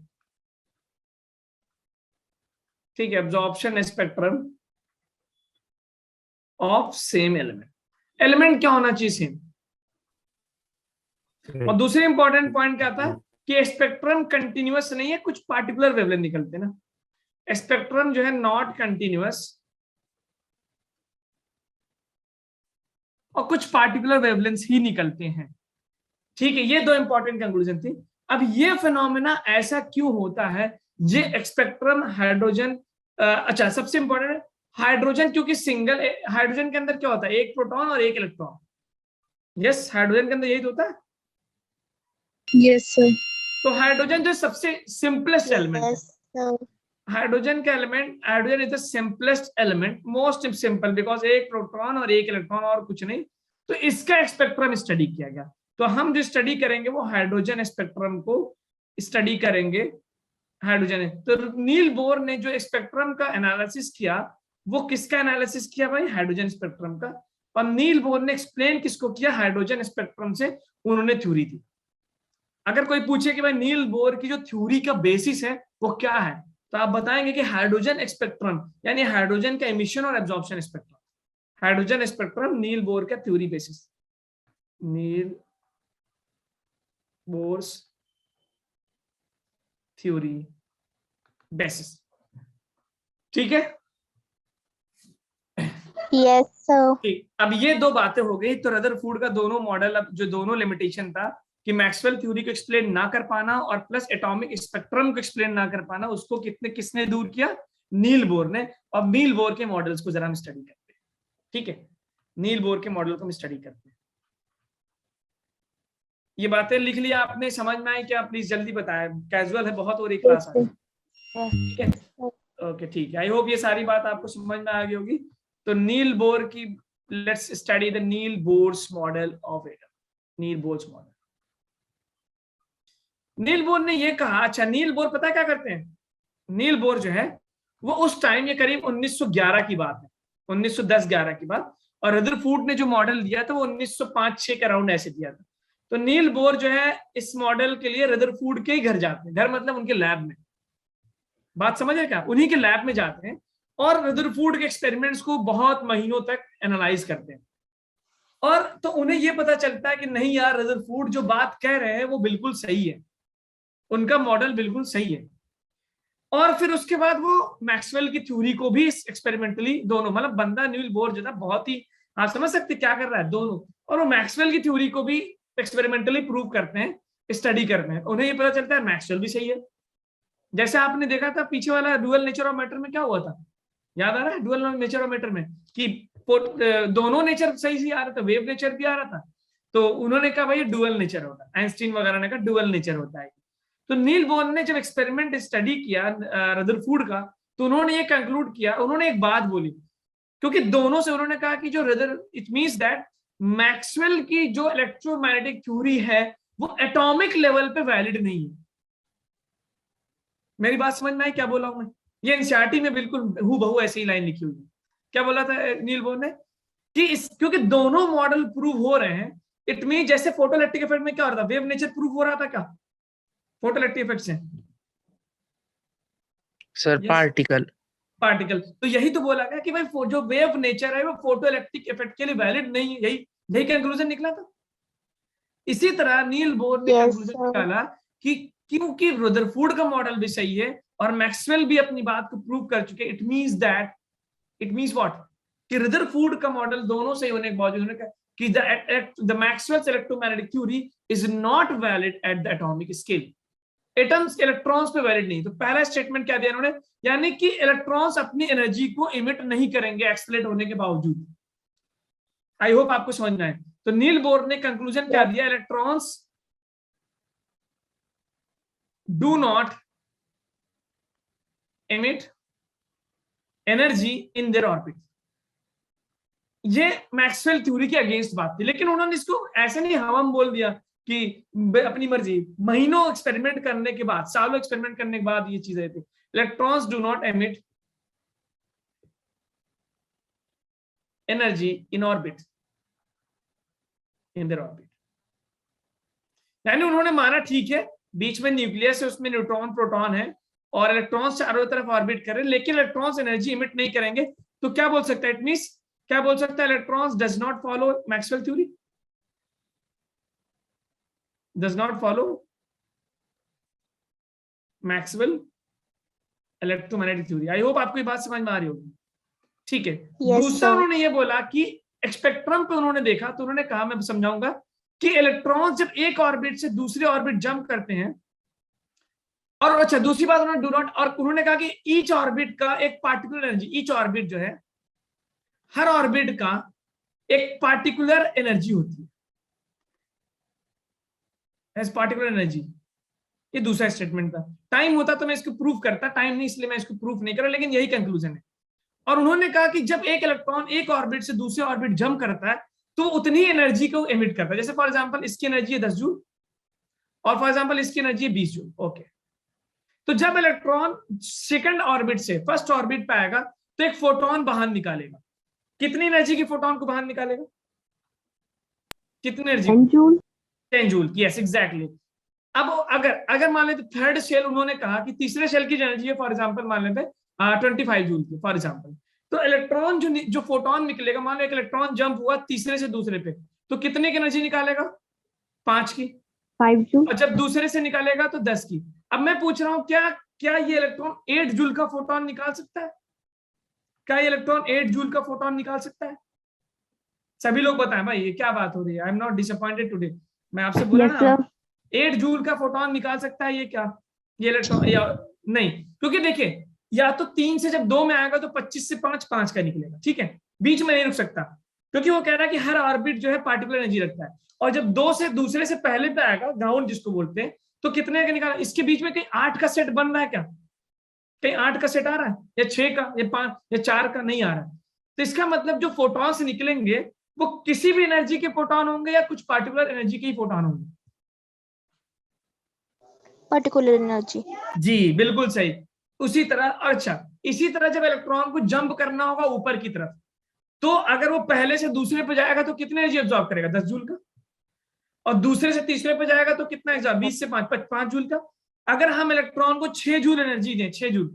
ठीक है। Absorption spectrum of same element क्या होना चाहिए? सेम। और दूसरे इंपॉर्टेंट पॉइंट क्या था कि स्पेक्ट्रम कंटिन्यूअस नहीं है, कुछ पार्टिकुलर वेवलेंथ निकलते हैं ना। स्पेक्ट्रम जो है नॉट कंटिन्यूअस, और कुछ पार्टिकुलर वेवलेंथ ही निकलते हैं, ठीक है। ये दो इंपॉर्टेंट कंक्लूजन थी। अब ये फिनोमेना ऐसा क्यों होता है? ये स्पेक्ट्रम हाइड्रोजन, अच्छा सबसे इंपॉर्टेंट है हाइड्रोजन, क्योंकि सिंगल हाइड्रोजन के अंदर क्या होता है? एक प्रोटॉन और एक इलेक्ट्रॉन। यस, हाइड्रोजन के अंदर यही तो होता है। Yes, sir. तो हाइड्रोजन जो सबसे सिंपलेस्ट एलिमेंट है, Yes, sir. हाइड्रोजन का element, hydrogen is the simplest element, most simple, because एक प्रोटॉन और एक इलेक्ट्रॉन और कुछ नहीं। तो इसका स्पेक्ट्रम स्टडी किया गया। तो हम जो स्टडी करेंगे वो हाइड्रोजन स्पेक्ट्रम को स्टडी करेंगे। हाइड्रोजन, तो नील बोर ने जो स्पेक्ट्रम का एनालिसिस किया, वो किसका एनालिसिस किया भाई? हाइड्रोजन स्पेक्ट्रम का। और नील बोर ने एक्सप्लेन किसको किया? हाइड्रोजन स्पेक्ट्रम से उन्होंने थ्योरी दी। अगर कोई पूछे कि भाई नील बोर की जो थ्योरी का बेसिस है वो क्या है, तो आप बताएंगे कि हाइड्रोजन स्पेक्ट्रम, यानी हाइड्रोजन का एमिशन और absorption spectrum. Hydrogen spectrum Niels Bohr का थ्योरी बेसिस, नील बोर्स थ्योरी बेसिस, ठीक है। Yes, sir. ठीक, अब ये दो बातें हो गई। तो रदरफोर्ड का दोनों मॉडल, अब जो दोनों लिमिटेशन था कि मैक्सवेल थ्योरी को एक्सप्लेन ना कर पाना और प्लस एटॉमिक स्पेक्ट्रम को एक्सप्लेन ना कर पाना, उसको किसने दूर किया? नील बोर ने। और नील बोर के मॉडल्स को जरा हम स्टडी करते हैं, ठीक है। नील बोर के मॉडल को हम स्टडी करते हैं। ये बातें लिख लिया आपने, समझ में आई क्या? प्लीज जल्दी बताएं, कैजुअल है बहुत और एक क्लास है, ठीक है। ओके ठीक है, आई होप ये सारी बात आपको समझ में आ गई होगी। तो नील बोर की, let's study the Niels Bohr's model of atom. Niels Bohr's model, Niels Bohr ने ये कहा, अच्छा नील बोर पता है क्या करते हैं, नील बोर जो है वो उस टाइम, ये करीब 1911 की बात है, 1910-11 की बात, और रदरफोर्ड ने जो मॉडल दिया था वो 1905-6 के अराउंड ऐसे दिया था। तो नील बोर जो है इस मॉडल के लिए रदरफोर्ड के ही घर जाते हैं, घर मतलब उनके लैब में, बात समझ है क्या, उन्हीं के लैब में जाते हैं और रदरफोर्ड के एक्सपेरिमेंट्स को बहुत महीनों तक एनालाइज करते हैं। और तो उन्हें यह पता चलता है कि नहीं यार, रदरफोर्ड जो बात कह रहे हैं वो बिल्कुल सही है, उनका मॉडल बिल्कुल सही है। और फिर उसके बाद वो मैक्सवेल की थ्योरी को भी एक्सपेरिमेंटली, दोनों मतलब बंदा नील बोर जो था बहुत ही, आप समझ सकते क्या कर रहा है दोनों, और वो मैक्सवेल की थ्योरी को भी एक्सपेरिमेंटली प्रूव करते हैं, स्टडी करते हैं। उन्हें ये पता चलता है मैक्सवेल भी सही है। जैसे आपने देखा था पीछे वाला डुअल नेचर ऑफ मैटर में क्या हुआ था, याद आ रहा है, डुअल नेचर ऑफ मैटर में कि दोनों नेचर सही से आ रहा था, वेव नेचर भी आ रहा था, तो उन्होंने कहा भाई डुअल नेचर होता है, आइंस्टीन वगैरह ने कहा डुअल नेचर होता है। तो नील बोर ने जब एक्सपेरिमेंट स्टडी किया रदरफोर्ड का, तो उन्होंने ये कंक्लूड किया, उन्होंने एक बात बोली, क्योंकि दोनों से उन्होंने कहा कि जो इट मींस दैट मैक्सवेल की जो इलेक्ट्रोमैग्नेटिक थ्योरी है वो एटॉमिक लेवल पे वैलिड नहीं है। मेरी बात समझ में आई क्या बोला हूं मैं, ये एनसीईआरटी में बिल्कुल हूबहू ऐसी ही लाइन लिखी हुई है। क्या बोला था नील बोर ने कि क्योंकि दोनों मॉडल प्रूव हो रहे हैं, इट मीन जैसे फोटोइलेक्ट्रिक इफेक्ट में क्या हो रहा था, वेव नेचर प्रूव हो रहा था क्या फोटोइलेक्ट्रिक इफेक्ट से सर? पार्टिकल तो यही तो बोला गया कि भाई जो वेव नेचर है वो फोटोइलेक्ट्रिक इफेक्ट के लिए वैलिड नहीं है, यही कंक्लूजन निकला था। इसी तरह नील बोर ने कंक्लूजन निकाला कि क्योंकि रदरफोर्ड का मॉडल भी सही है और मैक्सवेल भी अपनी बात को प्रूव कर चुके, इट मींस व्हाट, कि रदरफोर्ड का मॉडल दोनों सही होने के बावजूद उन्होंने कहा कि the Maxwell's electromagnetic theory is not valid at the atomic scale. Atoms electrons पे वैलिड नहीं। तो पहला स्टेटमेंट क्या दिया इन्होंने, यानी कि इलेक्ट्रॉन्स अपनी एनर्जी को इमिट नहीं करेंगे एक्सेलरेट होने के बावजूद। आई होप आपको समझ में आए। तो नील बोर ने कंक्लूजन क्या दिया, electrons do not emit energy in their orbit। ये मैक्सवेल थ्योरी के अगेंस्ट बात थी, लेकिन उन्होंने इसको ऐसे नहीं हवाम बोल दिया कि अपनी मर्जी, महीनों एक्सपेरिमेंट करने के बाद, सालों एक्सपेरिमेंट करने के बाद ये चीजें थी, electrons do not emit energy in orbit, in their orbit. यानी उन्होंने माना ठीक है बीच में न्यूक्लियस है, उसमें न्यूट्रॉन प्रोटॉन है और इलेक्ट्रॉन्स चारों तरफ ऑर्बिट कर रहे हैं, लेकिन इलेक्ट्रॉन्स एनर्जी इमिट नहीं करेंगे। तो क्या बोल सकता है, इट मींस क्या बोल सकता है, electrons does not follow Maxwell theory, does not follow Maxwell electromagnetic theory. I hope आपको ये बात समझ में आ रही होगी, ठीक है। दूसरा उन्होंने ये बोला कि स्पेक्ट्रम पे उन्होंने देखा, तो उन्होंने कहा, मैं समझाऊंगा, कि इलेक्ट्रॉन्स जब एक ऑर्बिट से दूसरे ऑर्बिट जंप करते हैं, और अच्छा दूसरी बात उन्होंने डू नॉट, और उन्होंने कहा कि ईच ऑर्बिट का एक पार्टिकुलर एनर्जी, ईच ऑर्बिट जो है, हर ऑर्बिट का एक पार्टिकुलर एनर्जी होती है, पार्टिकुलर एनर्जी। ये दूसरा स्टेटमेंट था। टाइम होता तो मैं इसको प्रूफ करता, टाइम नहीं इसलिए मैं इसको प्रूफ नहीं कर रहा, लेकिन यही कंक्लूजन है। और उन्होंने कहा कि जब एक इलेक्ट्रॉन एक ऑर्बिट से दूसरे ऑर्बिट जंप करता है तो उतनी एनर्जी को एमिट करता है। जैसे फॉर एग्जांपल इसकी एनर्जी है 10 जूल और फॉर एग्जांपल इसकी एनर्जी है 20 जूल, ओके। तो जब इलेक्ट्रॉन सेकंड ऑर्बिट से फर्स्ट ऑर्बिट पे आएगा तो एक फोटोन बाहर निकालेगा। कितनी एनर्जी की फोटोन को बाहर निकालेगा, कितनी एनर्जी? 10 जूल की, यस एग्जैक्टली। अब अगर मान लेते थर्ड शेल, उन्होंने कहा कि तीसरे शेल की एनर्जी है फॉर एग्जांपल मान लेते 25 जूल की फॉर एग्जांपल, तो इलेक्ट्रॉन जो फोटोन निकलेगा, मान लो एक इलेक्ट्रॉन जंप हुआ तीसरे से दूसरे पे, तो कितने की एनर्जी निकालेगा? 5 की, 5 जूल। और जब दूसरे से निकालेगा तो 10 की। अब मैं पूछ रहा हूं क्या ये इलेक्ट्रॉन 8 जूल का फोटोन निकाल सकता है? क्या ये इलेक्ट्रॉन 8 जूल का फोटोन निकाल सकता है? सभी लोग बताएं भाई, ये क्या बात हो रही है? I am not disappointed today. मैं आपसे बोला ना 8 जूल का फोटोन निकाल सकता है ये क्या, ये इलेक्ट्रॉन? या नहीं, क्योंकि देखिए या तो 3 से जब 2 में आएगा तो 25 से 5 का निकलेगा, ठीक है, बीच में नहीं रुक सकता, क्योंकि वो कह रहा है कि हर ऑर्बिट जो है पार्टिकुलर एनर्जी रखता है। और जब 2 से दूसरे से पहले पे आएगा, ग्राउंड जिसको बोलते हैं, तो कितने का निकाला? इसके बीच में कहीं 8 का सेट बन रहा है क्या? कहीं 8 का सेट आ रहा है, या 6 का, या 5 या 4 का नहीं आ रहा है। तो इसका मतलब जो फोटॉन्स निकलेंगे वो किसी भी एनर्जी के फोटॉन होंगे या कुछ पार्टिकुलर एनर्जी के ही फोटॉन होंगे? Particular energy. जी बिल्कुल सही। उसी तरह, अच्छा इसी तरह जब इलेक्ट्रॉन को जंप करना होगा ऊपर की तरफ, तो अगर वो पहले से दूसरे पे जाएगा तो कितने एनर्जी एब्जॉर्ब करेगा? 10 जूल का। और दूसरे से तीसरे पे जाएगा तो कितना एग्जॉर्ब? 20 से 5 जूल का। अगर हम इलेक्ट्रॉन को 6 जूल एनर्जी दें, 6 जूल,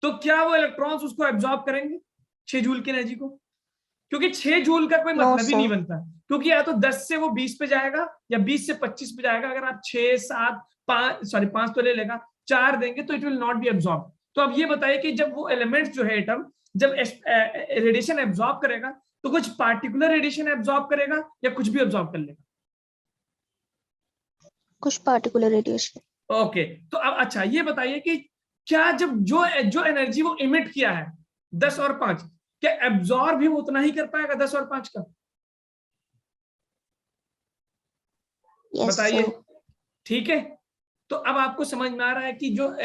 तो क्या वो इलेक्ट्रॉन्स उसको एब्जॉर्ब करेंगे 6 जूल की एनर्जी को? क्योंकि 6 जूल का कोई मतलब ही नहीं बनता, क्योंकि या तो 10 से वो 20 पे जाएगा या 20 से 25 पे जाएगा। अगर आप 6, 7, 5 तो ले लेगा, 4 देंगे तो it will not be absorb. तो अब ये बताइए कि जब वो एलिमेंट जो है एटम जब रेडिएशन एब्जॉर्ब करेगा तो कुछ पार्टिकुलर रेडिएशन एब्जॉर्ब करेगा या कुछ भी एब्जॉर्ब कर लेगा? कुछ पार्टिकुलर रेडिएशन। ओके, तो अब अच्छा ये बताइए कि क्या जब जो एनर्जी वो इमिट किया है 10 और 5, क्या एब्जॉर्ब भी उतना ही कर पाएगा 10 और 5 का? बताइए। ठीक है, तो अब आपको समझ में आ रहा है कि जो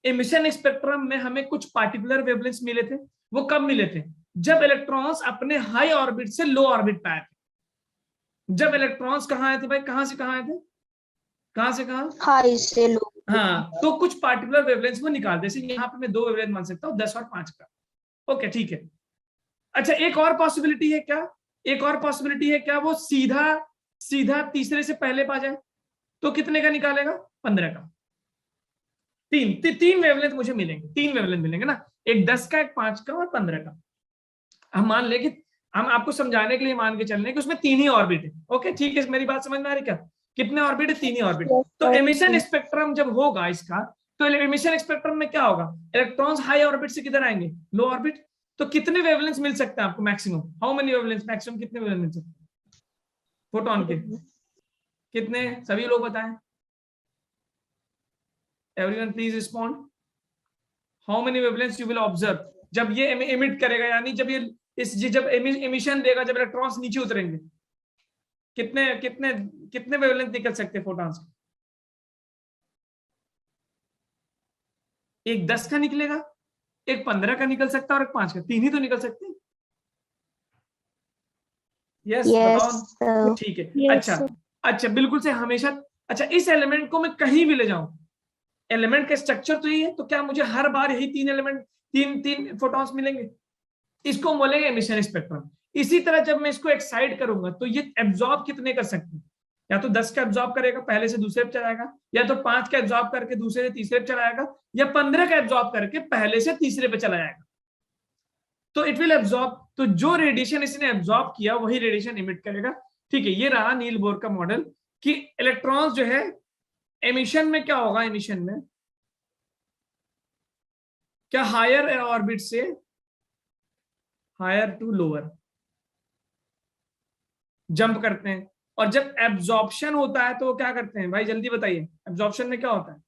एमिशन स्पेक्ट्रम में हमें कुछ पार्टिकुलर वेवलेंथ्स मिले थे, वो कब मिले थे? जब इलेक्ट्रॉन्स अपने हाई ऑर्बिट से लो ऑर्बिट पे आए थे। जब इलेक्ट्रॉन्स कहाँ आए थे भाई? कहाँ से कहाँ आए थे? कहाँ से कहाँ? हाई से लो। हाँ, तो कुछ पार्टिकुलर वेवलेंथ्स वो निकाल दे। यहाँ पे मैं 2 वेवलेंथ मान सकता हूँ, 10 और 5 का। ओके ठीक है। अच्छा एक और पॉसिबिलिटी है क्या? एक और पॉसिबिलिटी है क्या? वो सीधा तीसरे से पहले पा जाए तो कितने का निकालेगा? 15 का। तीन वेवलेंथ मुझे मिलेंगे, 3 वेवलेंथ मिलेंगे ना, एक 10 का, एक 5 का और 15 का। हम मान ले कि हम आपको समझाने के लिए मान के चल रहे हैं कि उसमें 3 ही ऑर्बिट है। ओके ठीक है, मेरी बात समझ में आ रही क्या? कितने ऑर्बिट है? 3 ही ऑर्बिट। तो एमिशन स्पेक्ट्रम जब होगा इसका, तो एमिशन स्पेक्ट्रम में क्या होगा? इलेक्ट्रॉन्स हाई ऑर्बिट से किधर आएंगे? लो ऑर्बिट। तो कितने वेवलेंथ्स मिल सकते हैं आपको maximum? How many wavelengths maximum? कितने वेवलेंथ मिल सकते हैं फोटॉन के? कितने? सभी लोग बताएं। Everyone please respond. How many wavelengths you will observe जब ये एमिट करेगा, यानी जब ये जब एमिशन देगा, जब इलेक्ट्रॉन्स नीचे उतरेंगे, कितने कितने कितने वेवलेंथ निकल सकते हैं फोटॉन्स? एक 10 का निकलेगा, एक 15 का निकल सकता है और एक 5 का। 3 ही तो निकल सकते हैं। यस बताओ। ठीक है। अच्छा बिल्कुल से हमेशा। अच्छा इस एलिमेंट को मैं कहीं भी ले जाऊं, एलिमेंट का स्ट्रक्चर तो यही है, तो क्या मुझे हर बार यही 3 एलिमेंट, तीन फोटॉन्स मिलेंगे? इसको बोलेंगे एमिशन स्पेक्ट्रम। इसी तरह जब मैं इसको एक्साइट करूंगा तो ये एब्जॉर्ब कितने कर सकते हैं? या तो 10 का एब्जॉर्ब करेगा, पहले से दूसरे पे चलाएगा, या तो 5 का एब्जॉर्ब करके दूसरे से तीसरे पे चलाएगा, या 15 का एब्जॉर्ब करके पहले से तीसरे पे चला जाएगा। तो इट विल एब्जॉर्ब, तो जो रेडिएशन इसने एब्जॉर्ब किया वही रेडिएशन इमिट करेगा। ठीक है, ये रहा नील बोर का मॉडल कि इलेक्ट्रॉन्स जो है एमिशन में क्या होगा? एमिशन में क्या हायर ऑर्बिट से हायर टू लोअर जंप करते हैं, और जब एब्जॉर्प्शन होता है तो क्या करते हैं भाई? जल्दी बताइए, एब्जॉर्प्शन में क्या होता है?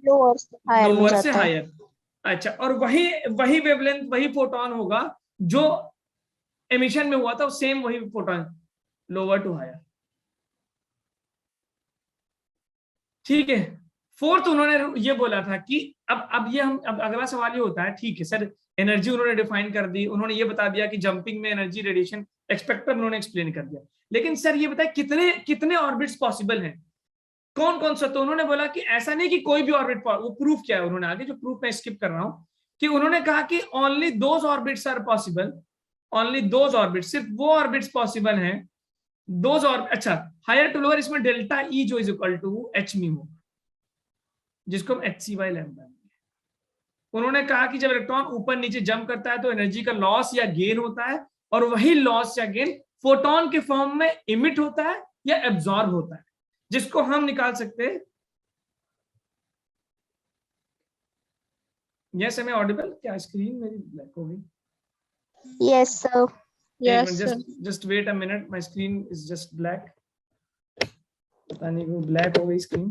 लोअर से हायर। अच्छा, और वही वेवलेंथ, वही फोटोन होगा जो एमिशन में हुआ था, सेम वही फोटोन, लोअर टू हायर। ठीक है। फोर्थ उन्होंने ये बोला था कि अब अगला सवाल ये होता है, ठीक है सर एनर्जी उन्होंने डिफाइन कर दी, उन्होंने ये बता दिया कि जंपिंग में एनर्जी रेडिएशन स्पेक्ट्रम उन्होंने एक्सप्लेन कर दिया, लेकिन सर ये बताए कितने ऑर्बिट्स पॉसिबल हैं? कौन कौन सा? तो उन्होंने बोला कि ऐसा नहीं कि कोई भी ऑर्बिट, वो प्रूफ किया है उन्होंने आगे, जो प्रूफ मैं स्किप कर रहा हूं, कि उन्होंने कहा कि only those orbits are possible, only those orbits, सिर्फ वो ऑर्बिट्स पॉसिबल हैं दोज और। अच्छा हायर टू लोअर, इसमें डेल्टा ई जो is equal to h mu होगा, जिसको हम HC/λ लैम्डा। उन्होंने कहा कि जब इलेक्ट्रॉन ऊपर नीचे जंप करता है तो एनर्जी का लॉस या गेन होता है, और वही लॉस या गेन फोटोन के फॉर्म में इमिट होता है या एब्जॉर्ब होता है, जिसको हम निकाल सकते हैं। Yes am I audible? क्या स्क्रीन मेरी ब्लैक हो गई? Yes sir. Yes, sir. just wait a minute, my screen is just black, पता नहीं क्यों ब्लैक हो गई screen.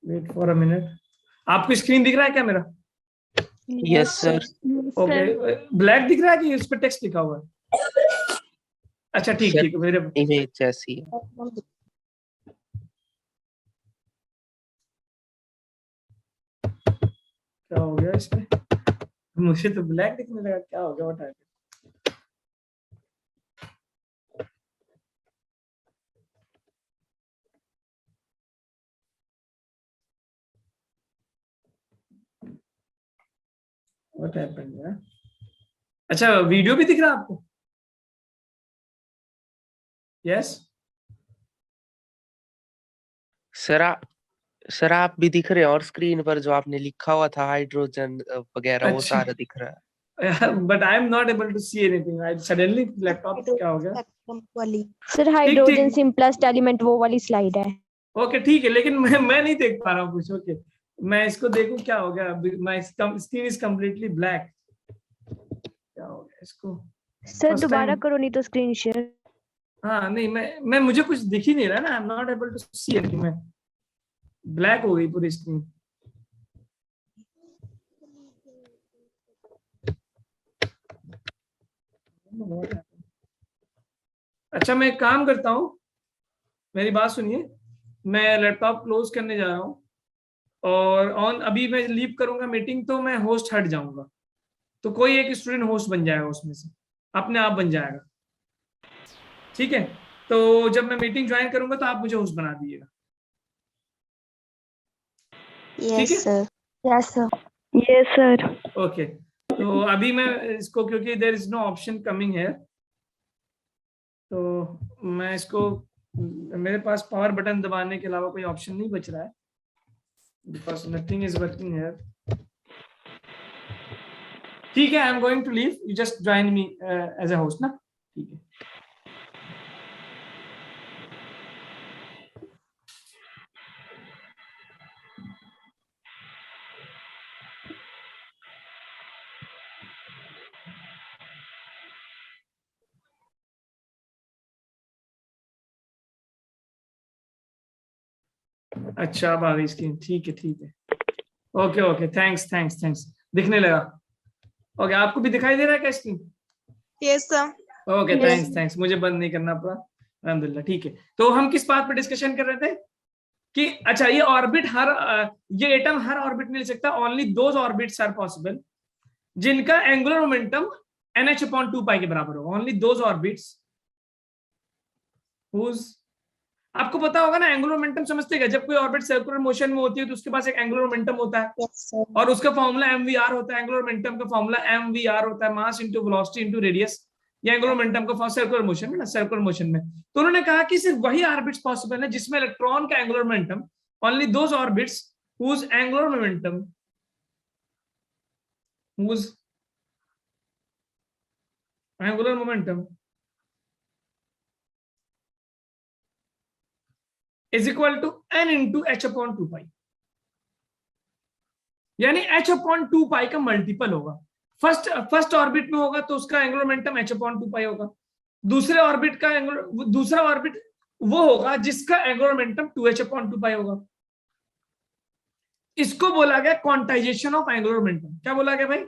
Wait for a minute. आपको स्क्रीन दिख रहा है क्या मेरा? Yes sir. ओके, ब्लैक दिख रहा है कि इस पे टेक्स्ट लिखा हुआ है? अच्छा ठीक ठीक, मेरे इमेज जैसी है। क्या हो गया इसमें? मुझे तो ब्लैक दिखने लगा, क्या हो गया? What happened? व्हाट हैपेंड यार? अच्छा, वीडियो भी दिख रहा है आपको? यस सर आप भी दिख रहे हैं, और स्क्रीन पर जो आपने लिखा हुआ था हाइड्रोजन वगैरह वो अच्छा। सारा दिख रहा है। But I am not able to see anything. I suddenly laptop क्या हो गया? सर हाइड्रोजन सिंपलेस्ट एलिमेंट वो वाली स्लाइड है। ओके ठीक है, लेकिन मैं नहीं देख पा रहा हूँ कुछ। ओके, मैं इसको देखूं, क्या हो गया? My screen is completely black. क्या हो गया इसको? सर First दोबारा time- करो नहीं तो स्क्रीन शेयर। हाँ नहीं, मैं मुझे कुछ दिख ही नहीं रहा ना। I am not able to see anything. मैं ब्लैक हो गई पूरी स्क्रीन। अच्छा, मैं एक काम करता हूँ, मेरी बात सुनिए। मैं लैपटॉप क्लोज करने जा रहा हूँ और ऑन अभी मैं लीव करूंगा मीटिंग, तो मैं होस्ट हट जाऊंगा। तो कोई एक स्टूडेंट होस्ट बन जाएगा, उसमें से अपने आप बन जाएगा। ठीक है, तो जब मैं मीटिंग ज्वाइन करूंगा तो आप मुझे होस्ट बना दीजिएगा। ठीक है, Yes, sir. Yes sir. Yes sir. Okay. तो अभी मैं इसको, क्योंकि there is no option coming है, तो मैं इसको, मेरे पास पावर बटन दबाने के अलावा कोई ऑप्शन नहीं बच रहा है, because nothing is working here. ठीक है, I am going to leave, you just join me as a host ना। ठीक है। अच्छा, अब आ गई स्क्रीन। ठीक है ठीक है, okay okay, thanks thanks thanks, दिखने लगा। ओके, आपको भी दिखाई दे रहा है क्या screen? Yes sir. Okay, Yes. Thanks thanks, मुझे बंद नहीं करना पड़ा, अल्हम्दुलिल्लाह। ठीक है, तो हम किस बात पर डिस्कशन कर रहे थे कि अच्छा, ये ऑर्बिट ये एटम हर ऑर्बिट में ले सकता है। Only those orbits are possible जिनका एंगुलर मोमेंटम NH/2 के बराबर होगा। ओनली दोज ऑर्बिट्स हुज, आपको पता होगा ना एंगुलर मोमेंटम, समझते हैं? जब कोई ऑर्बिट सर्कुलर मोशन में होती है तो उसके पास एक एंगुलर मोमेंटम होता है, Yes, sir. और उसका फॉर्मूला mvr होता है। एंगुलर मोमेंटम का फॉर्मूला mvr होता है, mass into velocity into radius. ये एंगुलर मोमेंटम का सर्कुलर मोशन में ना, सर्कुलर मोशन में। तो उन्होंने कहा कि सिर्फ वही ऑर्बिट्स पॉसिबल है जिसमें इलेक्ट्रॉन का angular momentum, only those orbits whose angular momentum is equal to n into h/2 यानी h/2 का मल्टीपल होगा। फर्स्ट ऑर्बिट में होगा तो उसका एंगुलर मोमेंटम h/2 होगा। दूसरे ऑर्बिट का दूसरा ऑर्बिट वो होगा जिसका एंगुलर मोमेंटम 2h/2 होगा। इसको बोला गया क्वांटाइजेशन ऑफ एंगुलर मोमेंटम। क्या बोला गया भाई?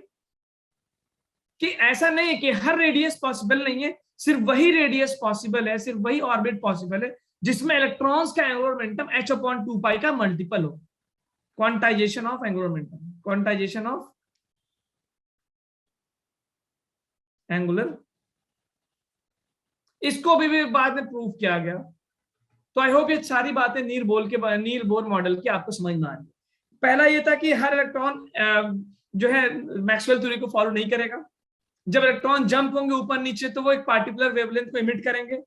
कि ऐसा नहीं है कि हर रेडियस पॉसिबल नहीं है, सिर्फ वही रेडियस पॉसिबल है, सिर्फ वही ऑर्बिट पॉसिबल है जिसमें इलेक्ट्रॉन्स का एंगुलर मोमेंटम h/2 का मल्टीपल हो। Quantization of angular momentum, quantization of angular, इसको भी बाद में प्रूव किया गया। तो आई होप ये सारी बातें नील बोर मॉडल की आपको समझ में आ रही है। पहला ये था कि हर इलेक्ट्रॉन जो है मैक्सवेल थ्योरी को फॉलो नहीं करेगा। जब इलेक्ट्रॉन जंप होंगे ऊपर नीचे तो वो एक पार्टिकुलर वेवलेंथ को इमिट करेंगे,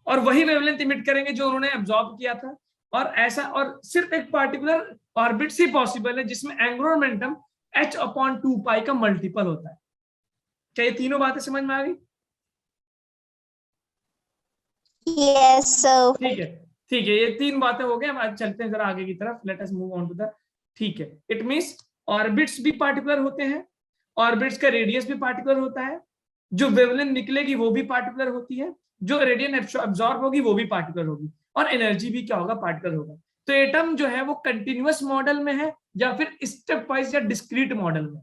और वही वेवलेंथ इमिट करेंगे जो उन्होंने एब्जॉर्ब किया था। और ऐसा, और सिर्फ एक पार्टिकुलर ऑर्बिट ही पॉसिबल है जिसमें एंगुलर मोमेंटम h/2 का मल्टीपल होता है। क्या ये तीनों बातें समझ में आ गई? Yes, sir. ठीक है ठीक है, ये तीन बातें हो गई। अब चलते हैं जरा आगे की तरफ। Let us move on to the, ठीक है, इट मींस ऑर्बिट्स भी पार्टिकुलर होते हैं, ऑर्बिट्स का रेडियस भी पार्टिकुलर होता है, जो वेवलेंथ निकलेगी वो भी पार्टिकुलर होती है, जो रेडियन एब्जॉर्ब होगी वो भी पार्टिकुलर होगी, और एनर्जी भी क्या होगा? पार्टिकुलर होगा। तो एटम जो है वो कंटिन्यूअस मॉडल में है या फिर स्टेप वाइज या डिस्क्रीट मॉडल में?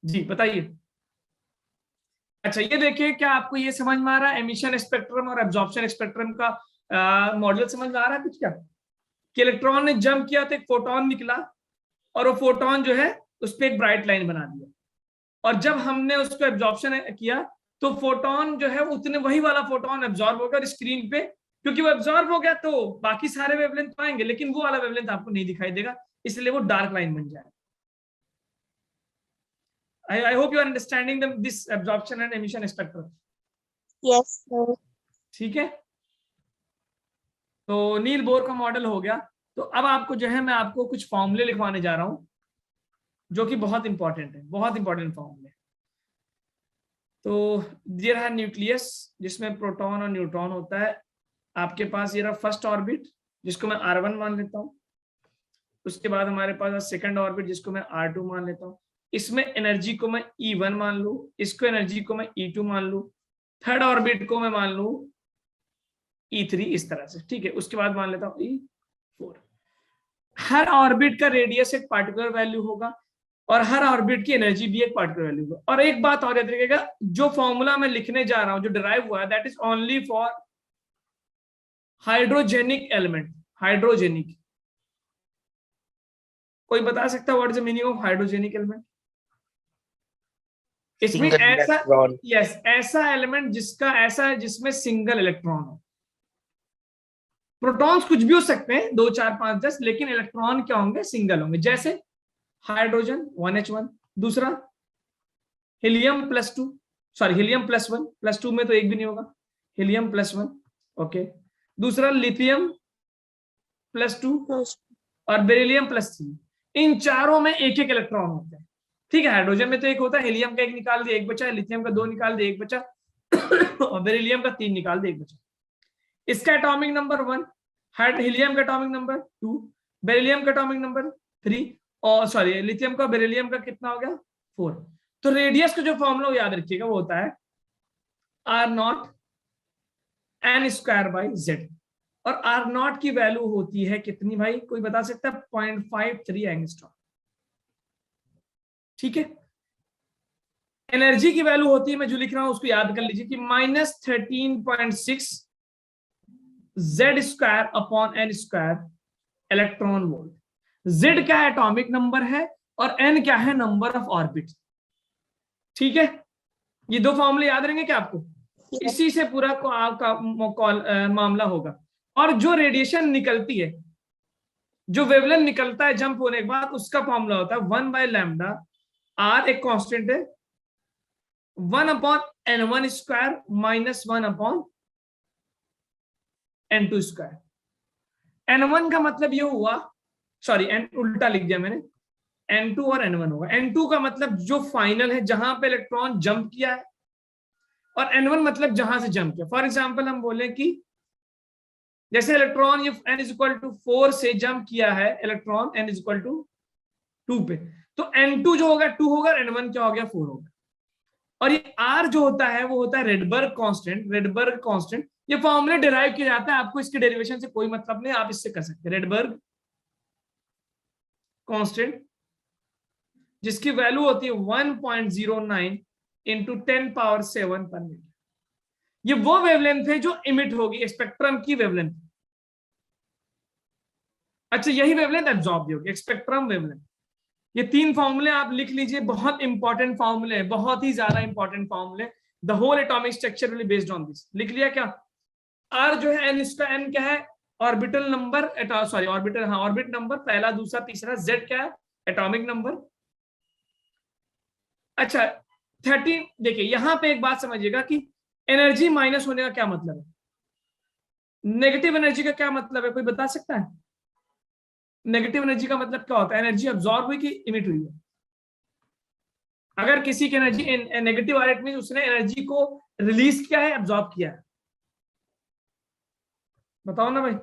जी बताइए। अच्छा, ये देखिए, क्या आपको ये समझ में आ रहा है? एमिशन स्पेक्ट्रम और एब्जॉर्प्शन स्पेक्ट्रम का मॉडल समझ में आ रहा है कुछ? क्या कि इलेक्ट्रॉन ने जंप किया तो एक फोटोन निकला, और वो फोटोन जो है उस पर एक ब्राइट लाइन बना दिया, और जब हमने उसको एब्जॉर्प्शन किया तो फोटोन जो है उतने वही वाला फोटोन एब्जॉर्ब होगा, और स्क्रीन पे क्योंकि वो एब्जॉर्ब हो गया तो बाकी सारे वेवलेंथ तो आएंगे, लेकिन वो वाला वेवलेंथ आपको नहीं दिखाई देगा, इसलिए वो डार्क लाइन बन जाएगा। I hope you are understanding this absorption and emission spectrum. Yes, sir. ठीक है, तो नील बोर का मॉडल हो गया। तो अब आपको जो है मैं आपको कुछ फॉर्मूले लिखवाने जा रहा हूं जो कि बहुत इंपॉर्टेंट है, बहुत इंपॉर्टेंट फॉर्मूले। तो ये रहा न्यूक्लियस जिसमें प्रोटॉन और न्यूट्रॉन होता है, आपके पास ये रहा फर्स्ट ऑर्बिट जिसको मैं R1 मान लेता हूँ, उसके बाद हमारे पास सेकंड ऑर्बिट जिसको मैं R2 मान लेता हूँ, इसमें एनर्जी को मैं E1 मान लू, इसको एनर्जी को मैं E2 मान लू, थर्ड ऑर्बिट को मैं मान लू E3, इस तरह से, ठीक है। उसके बाद मान लेता हूँ E4। हर ऑर्बिट का रेडियस एक पार्टिकुलर वैल्यू होगा और हर ऑर्बिट की एनर्जी भी एक पार्टिकुलर वैल्यू होगा। और एक बात और याद रखिएगा, जो फॉर्मूला मैं लिखने जा रहा हूं जो डिराइव हुआ है that is only for hydrogenic element. Hydrogenic, कोई बता सकता है what is the meaning of hydrogenic element? इसमें ऐसा, यस, ऐसा एलिमेंट जिसमें सिंगल इलेक्ट्रॉन हो। प्रोटॉन्स कुछ भी हो सकते हैं 2 4 5 10, लेकिन इलेक्ट्रॉन क्या होंगे? सिंगल होंगे। जैसे हाइड्रोजन 1H1, दूसरा हीलियम +2, सॉरी हीलियम +1, +2 में तो एक भी नहीं होगा, हीलियम +1, ओके। दूसरा लिथियम +2 और बेरिलियम +3, इन चारों में एक एक इलेक्ट्रॉन होते हैं, ठीक है। हाइड्रोजन में तो एक होता है, हीलियम का एक निकाल दिया, एक बचा, लिथियम का 2 निकाल दिया, एक बचा, और बेरिलियम का 3 निकाल दिया, एक बचा। इसका एटॉमिक नंबर 1, हीलियम का एटॉमिक नंबर 2, बेरिलियम का एटॉमिक नंबर 3, और सॉरी लिथियम का बेरिलियम का कितना हो गया? 4। तो रेडियस का जो फॉर्मूला याद रखिएगा वो होता है R0 n²/z, और R0 की वैल्यू होती है कितनी भाई? कोई बता सकता है? 0.53 एंगस्ट्रॉम, ठीक है। एनर्जी की वैल्यू होती है, मैं जो लिख रहा हूं उसको याद कर लीजिए कि -13.6 Z²/n² इलेक्ट्रॉन वोल्ट। Z क्या एटॉमिक नंबर है और n क्या है? नंबर ऑफ ऑर्बिट, ठीक है। ये दो फॉर्मूले याद रहेंगे क्या आपको? इसी से पूरा आपका मामला होगा। और जो रेडिएशन निकलती है, जो वेवलेंथ निकलता है जंप होने के बाद, उसका फॉर्मूला होता है 1/λ, R एक कांस्टेंट है, 1/n1² -1/n2²। n1 का मतलब ये हुआ, सॉरी उल्टा लिख दिया मैंने, n2 और n1 होगा। n2 का मतलब जो फाइनल है, जहां पे इलेक्ट्रॉन जंप किया है, और n1 मतलब जहां से जंप किया। फॉर एग्जांपल हम बोले कि जैसे इलेक्ट्रॉन ये n=4 से जंप किया है, इलेक्ट्रॉन n=2 पे, तो n2 जो होगा 2 होगा, n1 क्या हो गया? 4 होगा। और ये R जो होता है वो होता है रेडबर्ग कांस्टेंट। रेडबर्ग कांस्टेंट ये फॉर्मूले डिराइव किया जाता है, आपको इसके डेरिवेशन से कोई मतलब नहीं, आप इससे कर सकते हैं। रेडबर्ग कांस्टेंट जिसकी वैल्यू होती है 1.09 × 10⁷ पर मीटर। ये वो वेवलेंथ है जो इमिट होगी, स्पेक्ट्रम की वेवलेंथ। अच्छा, यही वेवलेंथ एब्जॉर्ब होगी, स्पेक्ट्रम वेवलेंथ। ये 3 फॉर्मूले आप लिख लीजिए, बहुत इंपॉर्टेंट फॉर्मूले हैं, बहुत ही ज्यादा इंपॉर्टेंट फॉर्मूले। The whole atomic structure will be based on this. लिख लिया क्या? R जो है n क्या है? ऑर्बिटल नंबर, सॉरी ऑर्बिटल, हाँ ऑर्बिट नंबर, पहला दूसरा तीसरा। Z क्या है? Atomic number. अच्छा 13, देखिए यहां पे एक बात समझिएगा कि एनर्जी माइनस होने का क्या मतलब है, नेगेटिव एनर्जी का क्या मतलब है? कोई बता सकता है? नेगेटिव एनर्जी का मतलब क्या होता है? एनर्जी अब्सॉर्ब हुई कि इमिट हुई है? अगर किसी की एनर्जी नेगेटिव आ रही है, उसने एनर्जी को रिलीज किया है, अब्सॉर्ब किया है। बताओ ना भाई,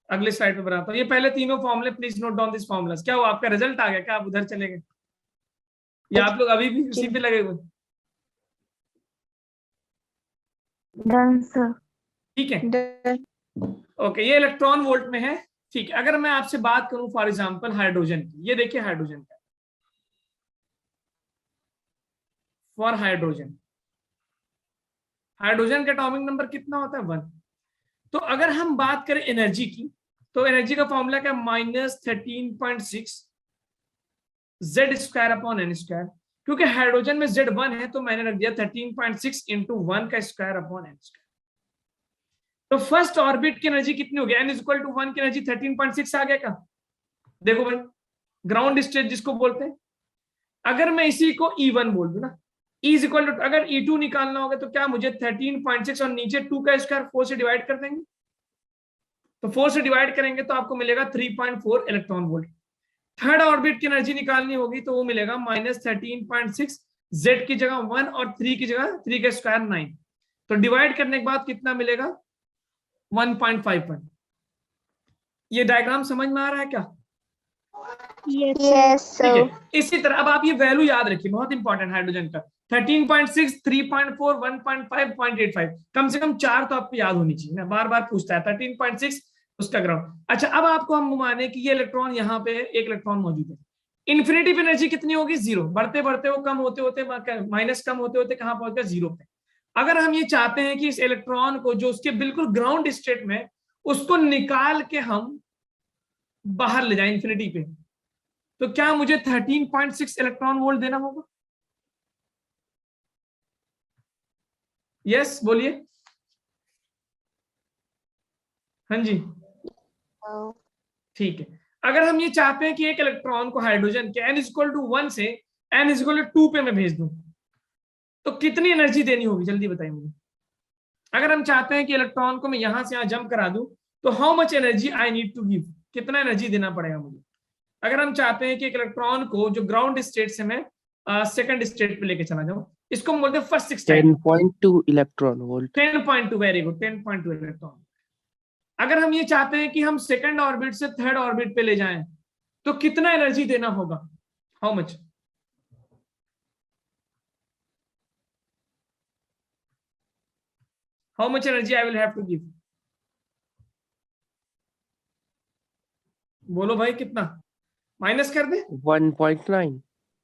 अगले स्लाइड पे बनाता हूं। ये पहले तीनों फॉर्मूले please note down this formulas. क्या हुआ, आपका रिजल्ट आ गया क्या? आप उधर चले गए या आप लोग अभी भी उसी पे लगे हुए? ठीक है, ओके। ये इलेक्ट्रॉन वोल्ट में है, ठीक है। अगर मैं आपसे बात करूं फॉर एग्जांपल हाइड्रोजन की, ये देखिए हाइड्रोजन का, फॉर हाइड्रोजन का एटॉमिक नंबर कितना होता है? 1। तो अगर हम बात करें एनर्जी की, तो एनर्जी का फॉर्मूला क्या, -13.6 Z square upon N square. क्योंकि हाइड्रोजन में Z1 है तो मैंने रख दिया 13.6 इंटू 1 का स्क्वायर अपॉन एन स्क्वायर। तो फर्स्ट ऑर्बिट की एनर्जी कितनी होगी, n इक्वल टू 1 की एनर्जी 13.6 आ गया क्या? देखो भाई, ग्राउंड स्टेट जिसको बोलते हैं, अगर मैं इसी को E1 बोल दूं ना, E इज इक्वल टू, अगर E2 निकालना होगा तो क्या मुझे 13.6 और नीचे 2 का स्क्वायर 4 से डिवाइड कर देंगे, तो 4 से डिवाइड करेंगे तो आपको मिलेगा 3.4 इलेक्ट्रॉन वोल्ट। थर्ड ऑर्बिट की एनर्जी निकालनी होगी तो वो मिलेगा -13.6, Z की जगह 1 और 3 की जगह 3 का स्क्वायर 9, तो डिवाइड करने के बाद कितना मिलेगा 1.51। ये डायग्राम समझ में आ रहा है क्या? Yes, Yes, ठीक sir. है। इसी तरह अब आप ये वैल्यू याद रखिए, बहुत इंपॉर्टेंट हाइड्रोजन का, 13.6, 3.4, 1.5, 0.85, कम से कम 4 तो आपको याद होनी चाहिए ना, बार बार पूछता है 13.6 उसका ग्राउंड। अच्छा, अब आपको हम माने कि ये इलेक्ट्रॉन यहाँ पे एक इलेक्ट्रॉन मौजूद है, इन्फिनिटी पे एनर्जी कितनी होगी, 0, बढ़ते बढ़ते वो कम होते होते माइनस कम होते होते कहाँ पहुंचता है, 0 पे। अगर हम ये चाहते हैं कि इस इलेक्ट्रॉन को जो उसके बिल्कुल ग्राउंड स्टेट में, उसको निकाल के हम बाहर ले जाए इन्फिनिटी पे, तो क्या मुझे 13.6 इलेक्ट्रॉन वोल्ट देना होगा? यस बोलिए। हाँ जी, No. ठीक है। अगर हम ये चाहते हैं कि एक इलेक्ट्रॉन को हाइड्रोजन के n इक्वल टू 1 से n इक्वल टू 2 पे मैं भेज दूं, तो कितनी एनर्जी देनी होगी, जल्दी बताइए मुझे। अगर हम चाहते हैं कि इलेक्ट्रॉन को मैं यहां से यहां जंप करा दूं, तो how much energy I need to give, कितना एनर्जी देना पड़ेगा मुझे। अगर हम चाहते हैं कि एक इलेक्ट्रॉन को जो ग्राउंड स्टेट से मैं सेकंड स्टेट पे लेके चला जाऊं, इसको हम बोलते हैं first state. 10.2 electron volt. 10.2, very good, 10.2 electron. अगर हम ये चाहते हैं कि हम सेकंड ऑर्बिट से थर्ड ऑर्बिट पे ले जाएं, तो कितना एनर्जी देना होगा, how much? How much energy I will have to give, बोलो भाई कितना, माइनस कर दे 1.9।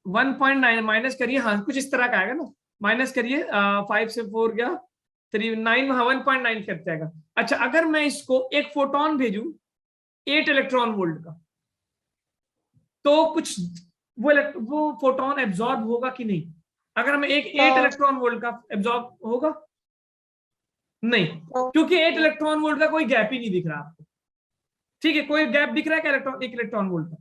1.9 माइनस करिए, हाँ कुछ इस तरह का आएगा ना, माइनस करिए, 5 से 4 गया 3, 9, हाँ 1.9 कट जाएगा। अच्छा, अगर मैं इसको एक फोटोन भेजूं 8 इलेक्ट्रॉन वोल्ट का, तो कुछ वो फोटोन एब्जॉर्ब होगा कि नहीं? अगर मैं एक 8 इलेक्ट्रॉन वोल्ट का एब्जॉर्ब होगा नहीं, क्योंकि 8 इलेक्ट्रॉन वोल्ट का कोई गैप ही नहीं दिख रहा आपको। ठीक है, कोई गैप दिख रहा है क्या इलेक्ट्रॉन, एक इलेक्ट्रॉन वोल्ट का?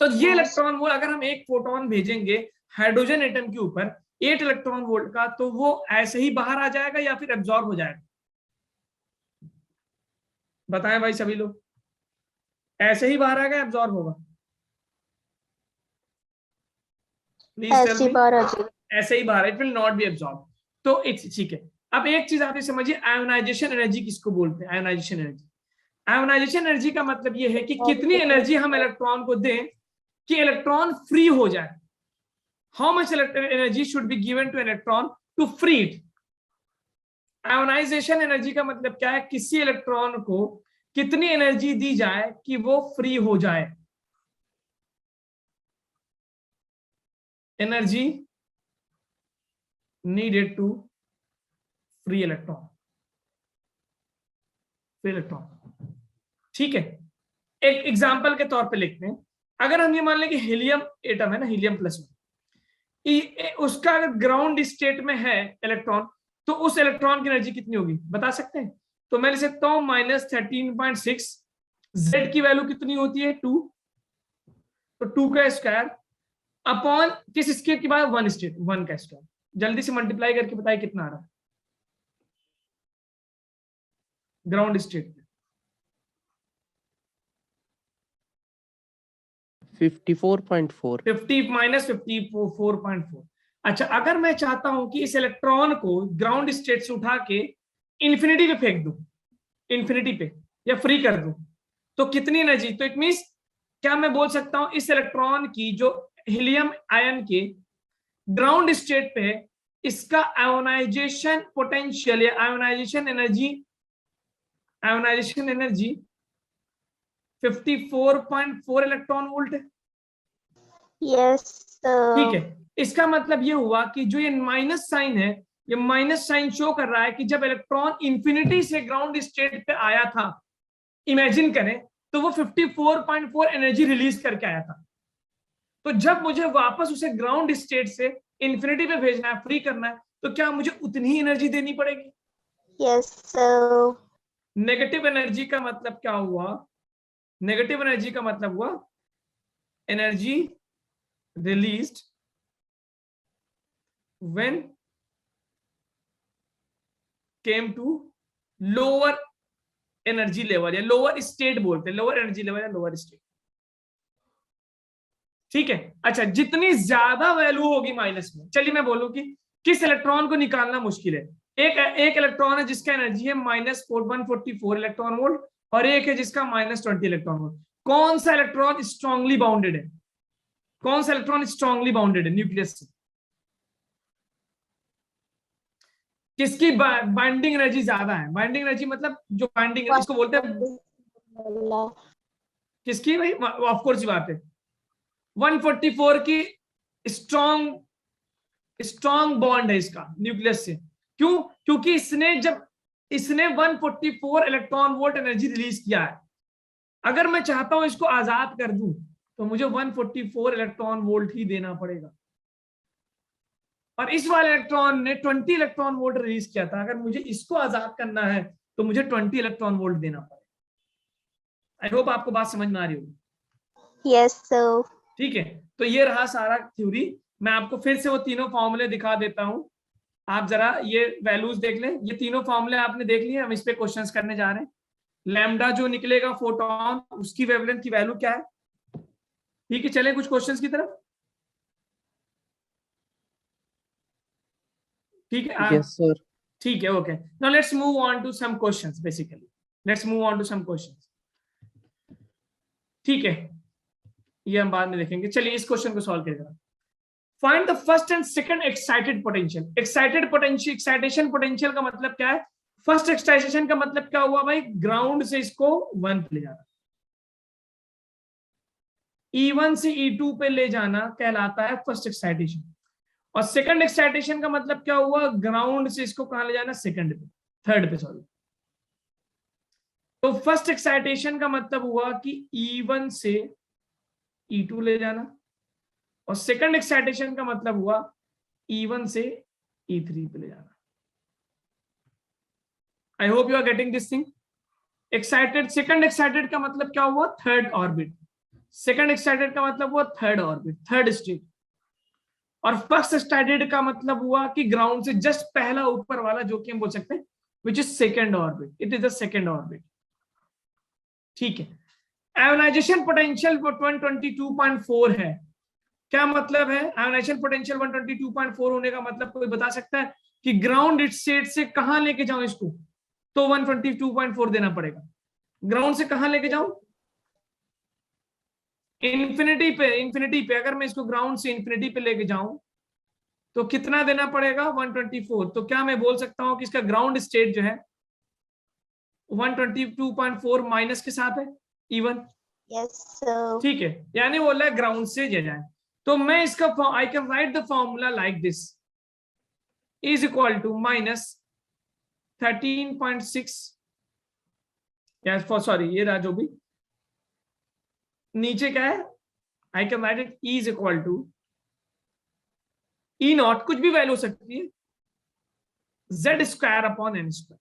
तो ये इलेक्ट्रॉन वोल्ट अगर हम एक फोटोन भेजेंगे हाइड्रोजन एटम के ऊपर 8 इलेक्ट्रॉन वोल्ट का, तो वो ऐसे ही बाहर आ जाएगा या फिर एब्जॉर्ब हो जाएगा? बताएं भाई सभी लोग, ऐसे ही बाहर आएगा, एब्जॉर्ब होगा? ऐसी बार आ जाएगी। ऐसे ही बाहर, it will not be absorb. तो इट्स ठीक है। अब एक चीज आप समझिए, आयोनाइजेशन एनर्जी किसको बोलते हैं? आयोनाइजेशन एनर्जी, आयोनाइजेशन एनर्जी का मतलब ये है कि कितनी एनर्जी हम इलेक्ट्रॉन को दें कि इलेक्ट्रॉन फ्री हो जाए। How much energy should be given to electron to free it. Ionization energy का मतलब क्या है, किसी इलेक्ट्रॉन को कितनी एनर्जी दी जाए कि वो फ्री हो जाए। Energy needed to free electron, free electron. ठीक है, एक एग्जांपल के तौर पे लिखते हैं। अगर हम ये मान लें कि हीलियम एटम है ना, हीलियम प्लस में, उसका अगर ग्राउंड स्टेट में है इलेक्ट्रॉन, तो उस इलेक्ट्रॉन की एनर्जी कितनी होगी बता सकते हैं? तो मैं लिख सकता हूं -13.6, Z की वैल्यू कितनी होती है 2, तो 2 का स्क्वायर अपॉन किस स्टेट की बात, 1 स्टेट, 1 का स्क्वायर। जल्दी से मल्टीप्लाई करके बताइए कितना आ रहा है ग्राउंड स्टेट पे। 54.4। 50 माइनस 54.4। अच्छा, अगर मैं चाहता हूं कि इस इलेक्ट्रॉन को ग्राउंड स्टेट से उठा के इन्फिनिटी पे फेंक दूं, इन्फिनिटी पे या फ्री कर दूं, तो कितनी एनर्जी? तो इट मींस क्या मैं बोल सकता हूं इस इलेक्ट्रॉन की जो हीलियम आयन के ग्राउंड स्टेट पे है, इसका आयोनाइजेशन पोटेंशियल या आयोनाइजेशन एनर्जी 54.4 इलेक्ट्रॉन वोल्ट है। Yes, ठीक sir. है, इसका मतलब ये हुआ कि जो ये माइनस साइन है ये माइनस साइन शो कर रहा है कि जब इलेक्ट्रॉन इंफिनिटी से ग्राउंड स्टेट पे आया था, इमेजिन करें, तो वो 54.4 एनर्जी रिलीज करके आया था। तो जब मुझे वापस उसे ग्राउंड स्टेट से इंफिनिटी पे भेजना है, फ्री करना है, तो क्या मुझे उतनी ही एनर्जी देनी पड़ेगी? Yes, sir. नेगेटिव एनर्जी का मतलब क्या हुआ? नेगेटिव एनर्जी का मतलब हुआ energy released when came to lower energy level, या लोअर स्टेट बोलते हैं, लोअर एनर्जी लेवल या लोअर स्टेट। ठीक है, अच्छा, जितनी ज्यादा वैल्यू होगी माइनस में, चलिए मैं बोलूं कि किस इलेक्ट्रॉन को निकालना मुश्किल है। एक इलेक्ट्रॉन है जिसका एनर्जी है -144 इलेक्ट्रॉन वोल्ट, और एक है जिसका -20 इलेक्ट्रॉन वोल्ट। कौन सा इलेक्ट्रॉन स्ट्रांगली बाउंडेड है? कौन सा इलेक्ट्रॉन स्ट्रांगली बाउंडेड है न्यूक्लियस से? किसकी बाइंडिंग एनर्जी ज्यादा है? बाइंडिंग एनर्जी मतलब जो बाइंडिंग, इसको बोलते हैं किसकी भाई? ऑफ कोर्स ही बात है 144 की स्ट्रॉन्ग बॉन्ड है इसका न्यूक्लियस से। क्यों? क्योंकि इसने 144 इलेक्ट्रॉन वोल्ट एनर्जी रिलीज किया है। अगर मैं चाहता हूं इसको आजाद कर दूं, तो मुझे 144 इलेक्ट्रॉन वोल्ट ही देना पड़ेगा, और इस वाले इलेक्ट्रॉन ने 20 इलेक्ट्रॉन वोल्ट रिलीज किया था। अगर मुझे इसको आजाद करना है तो मुझे 20 इलेक्ट्रॉन वोल्ट देना पड़ेगा। आई होप आपको बात समझ में आ रही होगी। Yes, sir. ठीक है, तो ये रहा सारा थ्योरी। मैं आपको फिर से वो तीनों फॉर्मूले दिखा देता हूं, आप जरा ये वैल्यूज देख लें। ये तीनों फॉर्मूले आपने देख लिए, हम इस पे क्वेश्चंस करने जा रहे हैं। लैम्डा जो निकलेगा फोटोन, उसकी वेवलेंथ की वैल्यू क्या है? ठीक है, चले कुछ क्वेश्चंस की तरफ। ठीक है, Yes, sir. ठीक है, okay. Now let's move on to some questions. Basically let's move on to some questions. ठीक है, ये हम बाद में देखेंगे। चलिए इस क्वेश्चन को सॉल्व करेगा। Find the first and second excited potential. Excitation potential का मतलब क्या है? फर्स्ट एक्साइटेशन का मतलब क्या हुआ भाई? ग्राउंड से इसको 1 पे ले जाना, E1 से E2 पे ले जाना कहलाता है फर्स्ट एक्साइटेशन। और सेकंड एक्साइटेशन का मतलब क्या हुआ? ग्राउंड से इसको कहां ले जाना? थर्ड पे सॉरी। तो फर्स्ट एक्साइटेशन का मतलब हुआ कि E1 से E2 ले जाना, और सेकंड एक्साइटेशन का मतलब हुआ E1 से E3 पे ले जाना। I hope you are getting this thing. Second excited का मतलब क्या हुआ? Third orbit. सेकंड एक्साइटेड का मतलब हुआ थर्ड ऑर्बिट, थर्ड स्टेट। और फर्स्ट एक्साइटेड का मतलब हुआ कि ग्राउंड से जस्ट पहला ऊपर वाला, जो कि हम बोल सकते हैं which is second orbit. It is the second orbit. ठीक है, आयोनाइजेशन पोटेंशियल 122.4 है। क्या मतलब है? आयोनाइजेशन पोटेंशियल 122.4 होने का मतलब कोई बता सकता है कि ग्राउंड स्टेट से कहां लेके जाऊं इसको? तो 122.4 देना पड़ेगा। ग्राउंड से कहां लेके जाऊं? इंफिनिटी पे अगर मैं इसको ग्राउंड से इंफिनिटी पे लेके जाऊं तो कितना देना पड़ेगा? 124। तो क्या मैं बोल सकता हूं कि इसका ग्राउंड स्टेट जो है 122.4 माइनस के साथ है E1? Yes, sir. ठीक है, यानी बोला ग्राउंड से ले जाए। तो मैं इसका I can write the formula like this, is equal to -13.6, सॉरी ये रहा जो भी नीचे क्या है, I can write it is equal to E0, कुछ भी वैल्यू हो सकती है, Z² (n²).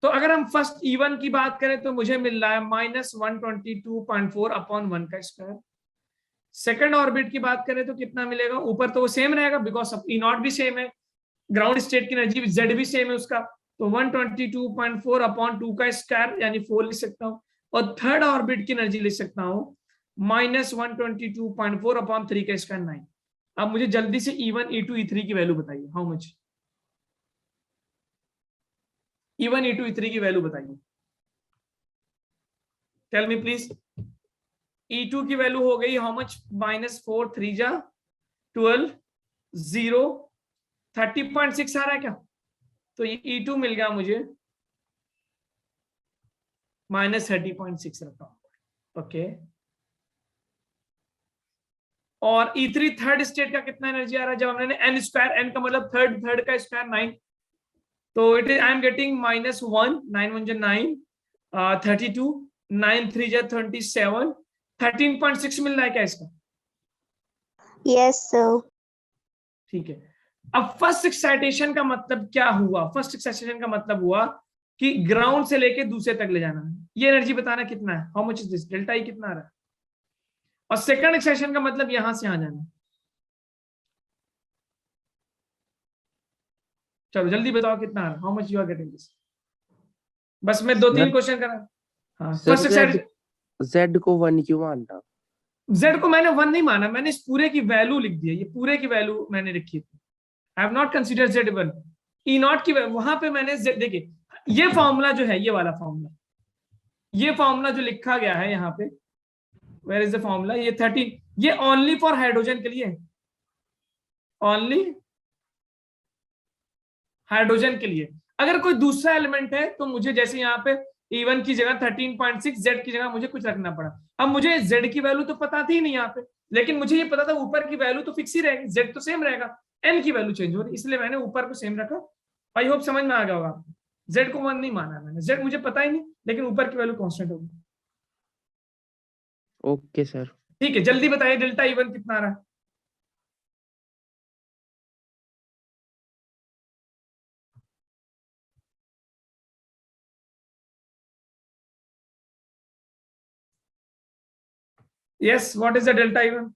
तो अगर हम फर्स्ट E1 की बात करें तो मुझे मिल रहा है -122.4 अपॉन 1 का स्क्वायर। सेकंड ऑर्बिट की बात करें तो कितना मिलेगा? ऊपर तो वो सेम रहेगा बिकॉज E0 भी सेम है, ग्राउंड स्टेट की एनर्जी Z भी सेम है उसका, तो 122.4 अपॉन 2 का स्क्वायर यानी 4 लिख सकता हूँ। और थर्ड ऑर्बिट की एनर्जी लिख सकता हूँ -122.4 अपॉन 3 का स्क्वायर 9। अब मुझे जल्दी से E1, E2, E3 की वैल्यू बताइए। How much? E1, E2, E3 की वैल्यू बताइए, टेल मी प्लीज। E2 की वैल्यू हो गई हाउ मच? -4 3 जा 12 0 30.6 आ रहा है क्या? तो ये E2 मिल गया मुझे -30.6 रखा। ओके, और E3 थर्ड स्टेट का कितना एनर्जी आ रहा है, जब हमने n स्क्वायर, n का मतलब थर्ड का स्क्वायर 9, तो it is I am getting -1, 9 1 9, 32, 9 3 27, 13.6 मिल रहा है क्या इसका? Yes, sir. ठीक है। अब फर्स्ट एक्साइटेशन का मतलब क्या हुआ? फर्स्ट एक्साइटेशन का मतलब हुआ कि ग्राउंड से लेके दूसरे तक ले जाना है। ये एनर्जी बताना कितना है, how much is this, delta E कितना आ रहा है। और सेकंड एक्साइटेशन का मतलब यहां से यहां जाना है। चलो जल्दी बताओ कितना आ रहा है, how much you are getting this. बस मैं 2-3 क्वेश्चन कर रहा हूं। हाँ, फर्स्ट एक्साइटेशन Z को 1 क्यों मानना? Z को मैंने 1 नहीं माना, मैंने इस पूरे की वैल्यू लिख दी है, ये पूरे की वैल्यू मैंने लिखी थी। I have not consider Z1, E0 की वहां पे मैंने देखिए ये फॉर्मूला जो है, ये वाला फॉर्मूला, ये फॉर्मूला जो लिखा गया है यहाँ पे, वेयर इज द फॉर्मूला, ये 13, ये ओनली फॉर हाइड्रोजन के लिए, ओनली हाइड्रोजन के लिए। अगर कोई दूसरा एलिमेंट है तो मुझे जैसे यहाँ पे E1 की जगह 13.6, Z की जगह मुझे कुछ रखना पड़ा। अब मुझे Z की वैल्यू तो पता थी नहीं यहाँ पे, लेकिन मुझे ये पता था ऊपर की वैल्यू तो फिक्स ही रहेगी, Z तो सेम रहेगा, N की वैल्यू चेंज हो रही, इसलिए मैंने ऊपर को सेम रखा। आई होप समझ में आ गया होगा आपको। Z को 1 नहीं माना मैंने, Z मुझे पता ही नहीं, लेकिन ऊपर की वैल्यू कांस्टेंट होगी। Okay sir. ठीक है, जल्दी बताइए डेल्टा E1 कितना आ रहा है। Yes, what is the delta E1?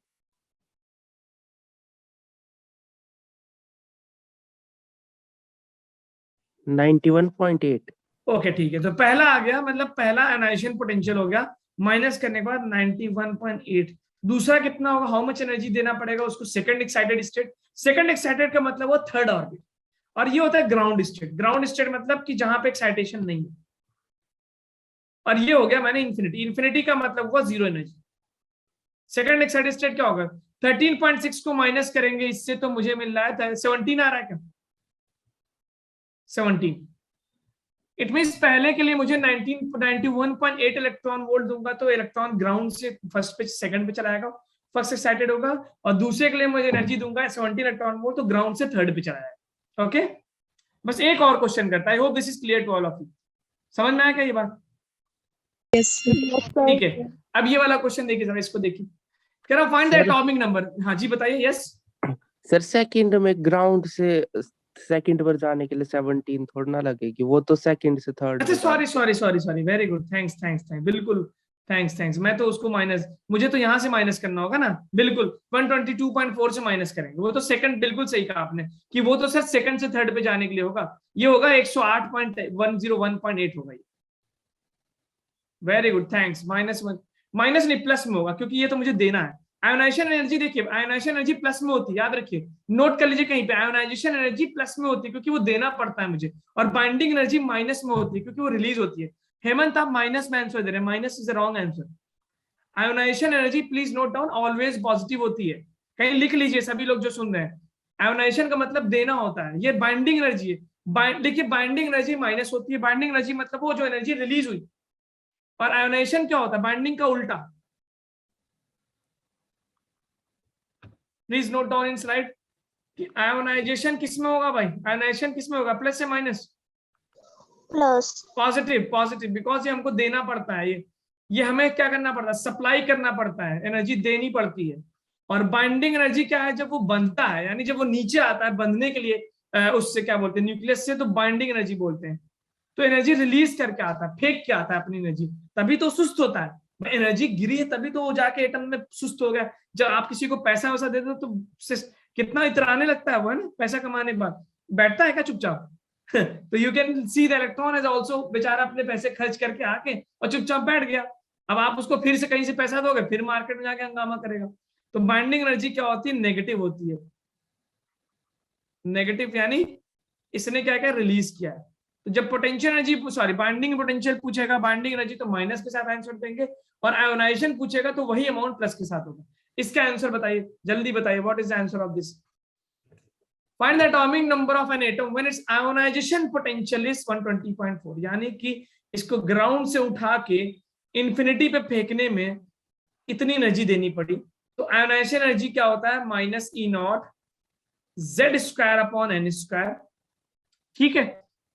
-91.8। Okay ठीक है, तो पहला आ गया, मतलब पहला आयोनाइजेशन पोटेंशियल हो गया, माइनस करने के बाद 91.8। दूसरा कितना होगा, हाउ मच एनर्जी देना पड़ेगा उसको, second excited state. Second excited का मतलब वो थर्ड ऑर्बिट, और ये होता है ग्राउंड स्टेट। ग्राउंड स्टेट मतलब कि जहां पे एक्साइटेशन नहीं है। और ये हो गया मैंने इंफिनिटी, इंफिनिटी का मतलब हुआ zero energy. Second excited state क्या होगा, 13.6 को माइनस करेंगे इससे तो मुझे मिल रहा है 17 आ रहा है क्या, 17। इट मींस पहले के लिए मुझे 91.8 इलेक्ट्रॉन वोल्ट दूंगा तो इलेक्ट्रॉन ग्राउंड से फर्स्ट पे सेकंड पे चला जाएगा, फर्स्ट एक्साइटेड होगा, और दूसरे के लिए मुझे एनर्जी दूंगा 17 इलेक्ट्रॉन वोल्ट तो ग्राउंड से थर्ड पे चला जाएगा। ओके, बस एक और क्वेश्चन करता है, I hope this is clear to all of you. समझ में आया क्या ये बात? ठीक है, अब ये वाला क्वेश्चन देखिए जरा, इसको देखिए, कह रहा फाइंड द एटॉमिक नंबर। हाँ जी बताइए। यस सर, सेकंड में ग्राउंड से सेकंड पर जाने के लिए 17 थोड़ा ना लगेगी, वो तो सेकंड से थर्ड। अच्छा सॉरी, वेरी गुड, थैंक्स, बिल्कुल थैंक्स। मैं तो उसको माइनस, मुझे तो यहाँ से माइनस करना होगा ना, बिल्कुल 122.4 से माइनस करेंगे, वो तो सेकंड, बिल्कुल सही कहा आपने कि वो तो सर सेकंड से थर्ड पे जाने के लिए होगा, ये होगा 108.101.8 होगा ये। Very good, thanks. माइनस नहीं प्लस में होगा, क्योंकि ये तो मुझे देना है। आयोनाइजेशन एनर्जी देखिए, आयोनाइजेशन एनर्जी प्लस में होती है, याद रखिए, नोट कर लीजिए कहीं पे, आयोनाइजेशन एनर्जी प्लस में होती है क्योंकि वो देना पड़ता है मुझे, और बाइंडिंग एनर्जी माइनस में होती है क्योंकि वो रिलीज होती है। हेमंत आप माइनस में आंसर दे रहे हैं, minus is the wrong answer. Ionization energy please note down always positive होती है, कहीं लिख लीजिए सभी लोग जो सुन रहे हैं। आयोनाइजेशन का मतलब देना होता है, ये बाइंडिंग एनर्जी है। देखिए बाइंडिंग एनर्जी माइनस होती है, बाइंडिंग एनर्जी मतलब वो जो एनर्जी रिलीज हुई, और आयोनाइजेशन क्या होता है, बाइंडिंग का उल्टा। Please note down in slide कि आयोनाइजेशन किसमें होगा भाई, आयोनाइजेशन किसमें होगा, प्लस या माइनस? Plus. पॉजिटिव, बिकॉज ये हमको देना पड़ता है, ये हमें क्या करना पड़ता है, सप्लाई करना पड़ता है, एनर्जी देनी पड़ती है। और बाइंडिंग एनर्जी क्या है, जब वो बंधता है, यानी जब वो नीचे आता है बंधने के लिए उससे क्या बोलते हैं, न्यूक्लियस से, तो बाइंडिंग एनर्जी बोलते हैं। तो एनर्जी रिलीज करके आता है, फेंक के आता है अपनी एनर्जी, तभी तो सुस्त होता है। एनर्जी गिरी है तभी तो वो जाके एटम में सुस्त हो गया। जब आप किसी को पैसा वैसा देते हो तो कितना इतराने लगता है वो, है ना, पैसा कमाने के बाद बैठता है क्या चुपचाप? तो you can see the electron as also, बेचारा अपने पैसे खर्च करके आके और चुपचाप बैठ गया। अब आप उसको फिर से कहीं से पैसा दोगे, फिर मार्केट में जाके हंगामा करेगा। तो बाइंडिंग एनर्जी क्या होती है, नेगेटिव होती है। नेगेटिव यानी इसने क्या क्या रिलीज किया है। तो जब potential energy, sorry binding potential पूछेगा, बाइंडिंग एनर्जी तो माइनस के साथ आंसर देंगे, और आयोनाइजेशन पूछेगा तो वही अमाउंट प्लस के साथ होगा। इसका आंसर बताइए, जल्दी बताइए, what is the answer of this? Find the atomic number of an atom when it's ionization potential is 120.4, यानी कि इसको ग्राउंड से उठा के इंफिनिटी पे फेंकने में इतनी एनर्जी देनी पड़ी, तो आयोनाइजेशन एनर्जी क्या होता है, -E0 Z²/n², ठीक है।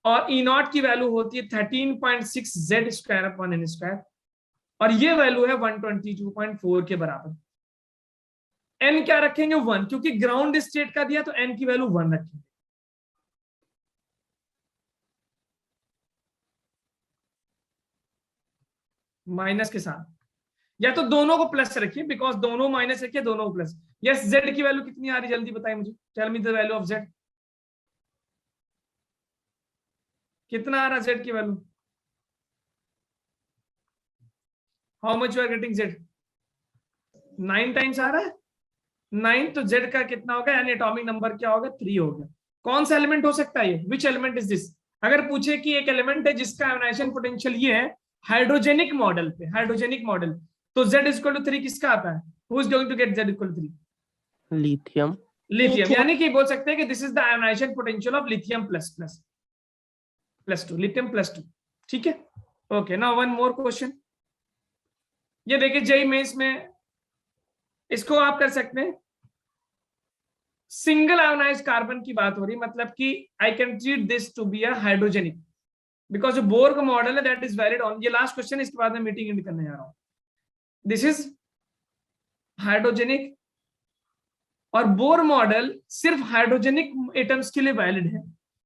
और E0 की वैल्यू होती है 13.6 Z²/n², और ये वैल्यू है 122.4 के बराबर। n क्या रखेंगे, 1, क्योंकि ग्राउंड स्टेट का दिया तो n की वैल्यू 1 रखेंगे। माइनस के साथ, या तो दोनों को प्लस रखिए, बिकॉज दोनों माइनस रखिए, दोनों को प्लस। यस, z की वैल्यू कितनी आ रही, जल्दी बताइए मुझे, tell me the value of z। कितना आ रहा z की value, how much you are getting z, 9 times आ रहा है 9, तो z का कितना होगा, यानी एटॉमिक नंबर क्या होगा, 3 हो गया। कौन सा एलिमेंट हो सकता है ये, विच एलिमेंट इज दिस। अगर पूछे कि एक एलिमेंट है जिसका आयोनाइजेशन पोटेंशियल ये है हाइड्रोजेनिक मॉडल पे, हाइड्रोजेनिक मॉडल, तो z=3 किसका आता है, who is going to get z=3, lithium. Lithium. यानी कि बोल सकते हैं कि this is the ionization potential of lithium +2, lithium +2, ठीक है। Okay, now one more question, ये देखिए जेईई मेंस में इसको आप कर सकते हैं, सिंगल आयोनाइज्ड कार्बन की बात हो रही, मतलब कि I can treat this to be a hydrogenic, because जो बोर का मॉडल है दैट इज वैलिड ऑन, ये लास्ट क्वेश्चन, इसके बाद मैं मीटिंग एंड करने जा रहा हूं। दिस इज हाइड्रोजेनिक, और बोर मॉडल सिर्फ हाइड्रोजेनिक एटम्स के लिए वैलिड है।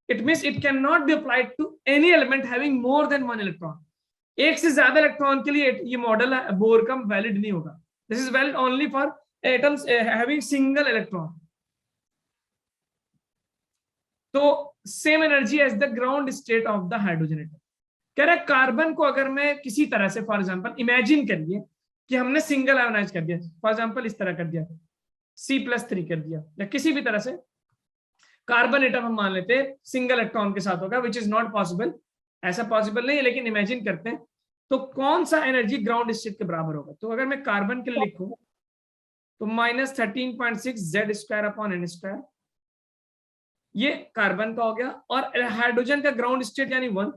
It means it can not be applied to any element having more than 1 electron. एक से ज्यादा इलेक्ट्रॉन के लिए ये मॉडल बोर का वैलिड नहीं होगा। This is valid only for atoms having single electron. तो same energy as the ground state of the hydrogen atom. कह रहा है कार्बन को अगर मैं किसी तरह से, फॉर एग्जांपल इमेजिन करिए कि हमने सिंगल आयोनाइज कर दिया, फॉर एग्जांपल इस तरह कर दिया, C+3 कर दिया, या किसी भी तरह से कार्बन एटम हम मान लेते हैं सिंगल इलेक्ट्रॉन के साथ होगा, विच इज नॉट पॉसिबल, ऐसा पॉसिबल नहीं है, लेकिन इमेजिन करते हैं। तो कौन सा एनर्जी ग्राउंड स्टेट के बराबर होगा, तो अगर मैं कार्बन के लिए लिखूं तो -13.6 Z²/n², ये कार्बन का हो गया, और हाइड्रोजन का ग्राउंड स्टेट यानी 1,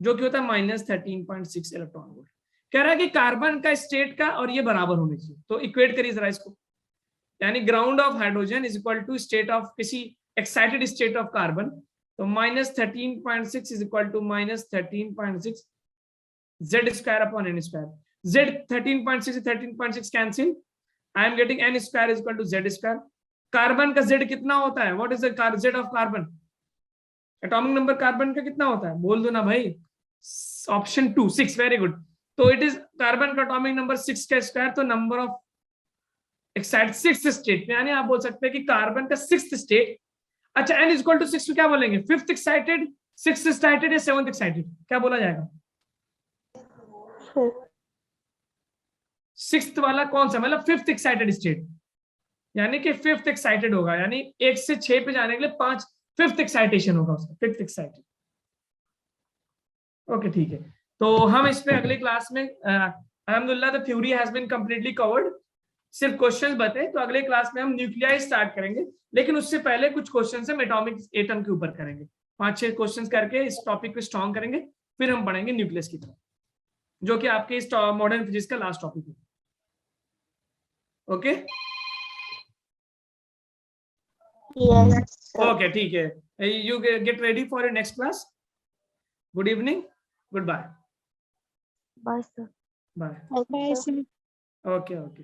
जो कि होता है -13.6 इलेक्ट्रॉन वोल्ट। कह रहा है कि कार्बन का स्टेट का और ये बराबर होने चाहिए, तो इक्वेट करिए जरा इसको, यानी ground of hydrogen is equal to state of किसी एक्साइटेड स्टेट ऑफ कार्बन, तो -13.6 is equal to -13.6 Z²/n²। Z 13.6 से 13.6 cancel, I am getting n² is equal to Z²। Carbon का Z कितना होता है, what is the Z of carbon, atomic number carbon का कितना होता है, बोल दो ना भाई, ऑप्शन 2 6, वेरी गुड। तो इट इज कार्बन का एटॉमिक नंबर 6 का स्क्वायर, तो number of excited 6th state में, यानी आप बोल सकते हैं कि कार्बन का 6th स्टेट, अच्छा n इक्वल टू 6 क्या बोलेंगे, 5th एक्साइटेड, 6th एक्साइटेड या 7th एक्साइटेड, क्या बोला जाएगा, 6th वाला कौन सा, मतलब 5th एक्साइटेड स्टेट, यानी कि 5th एक्साइटेड होगा, यानी 1 से 6 पे जाने के लिए 5 5th एक्साइटेशन होगा उसका, 5th एक्साइटेड। ओके ठीक है, तो हम इस पे अगले क्लास में अल्हम्दुलिल्लाह the theory has been completely covered, सिर्फ क्वेश्चंस बते, तो अगले क्लास में हम न्यूक्लियाई स्टार्ट करेंगे, लेकिन उससे पहले कुछ क्वेश्चंस हम एटॉमिक एटम के ऊपर करेंगे, 5-6 क्वेश्चंस करके इस टॉपिक को स्ट्रॉन्ग करेंगे, फिर हम पढ़ेंगे न्यूक्लियस की तरफ, जो कि आपके इस मॉडर्न फिजिक्स का लास्ट टॉपिक है। Okay Yes, sir. ओके ठीक है, you get ready for your next class. Good evening, goodbye, Bye, sir. Bye, Bye, sir. Okay okay.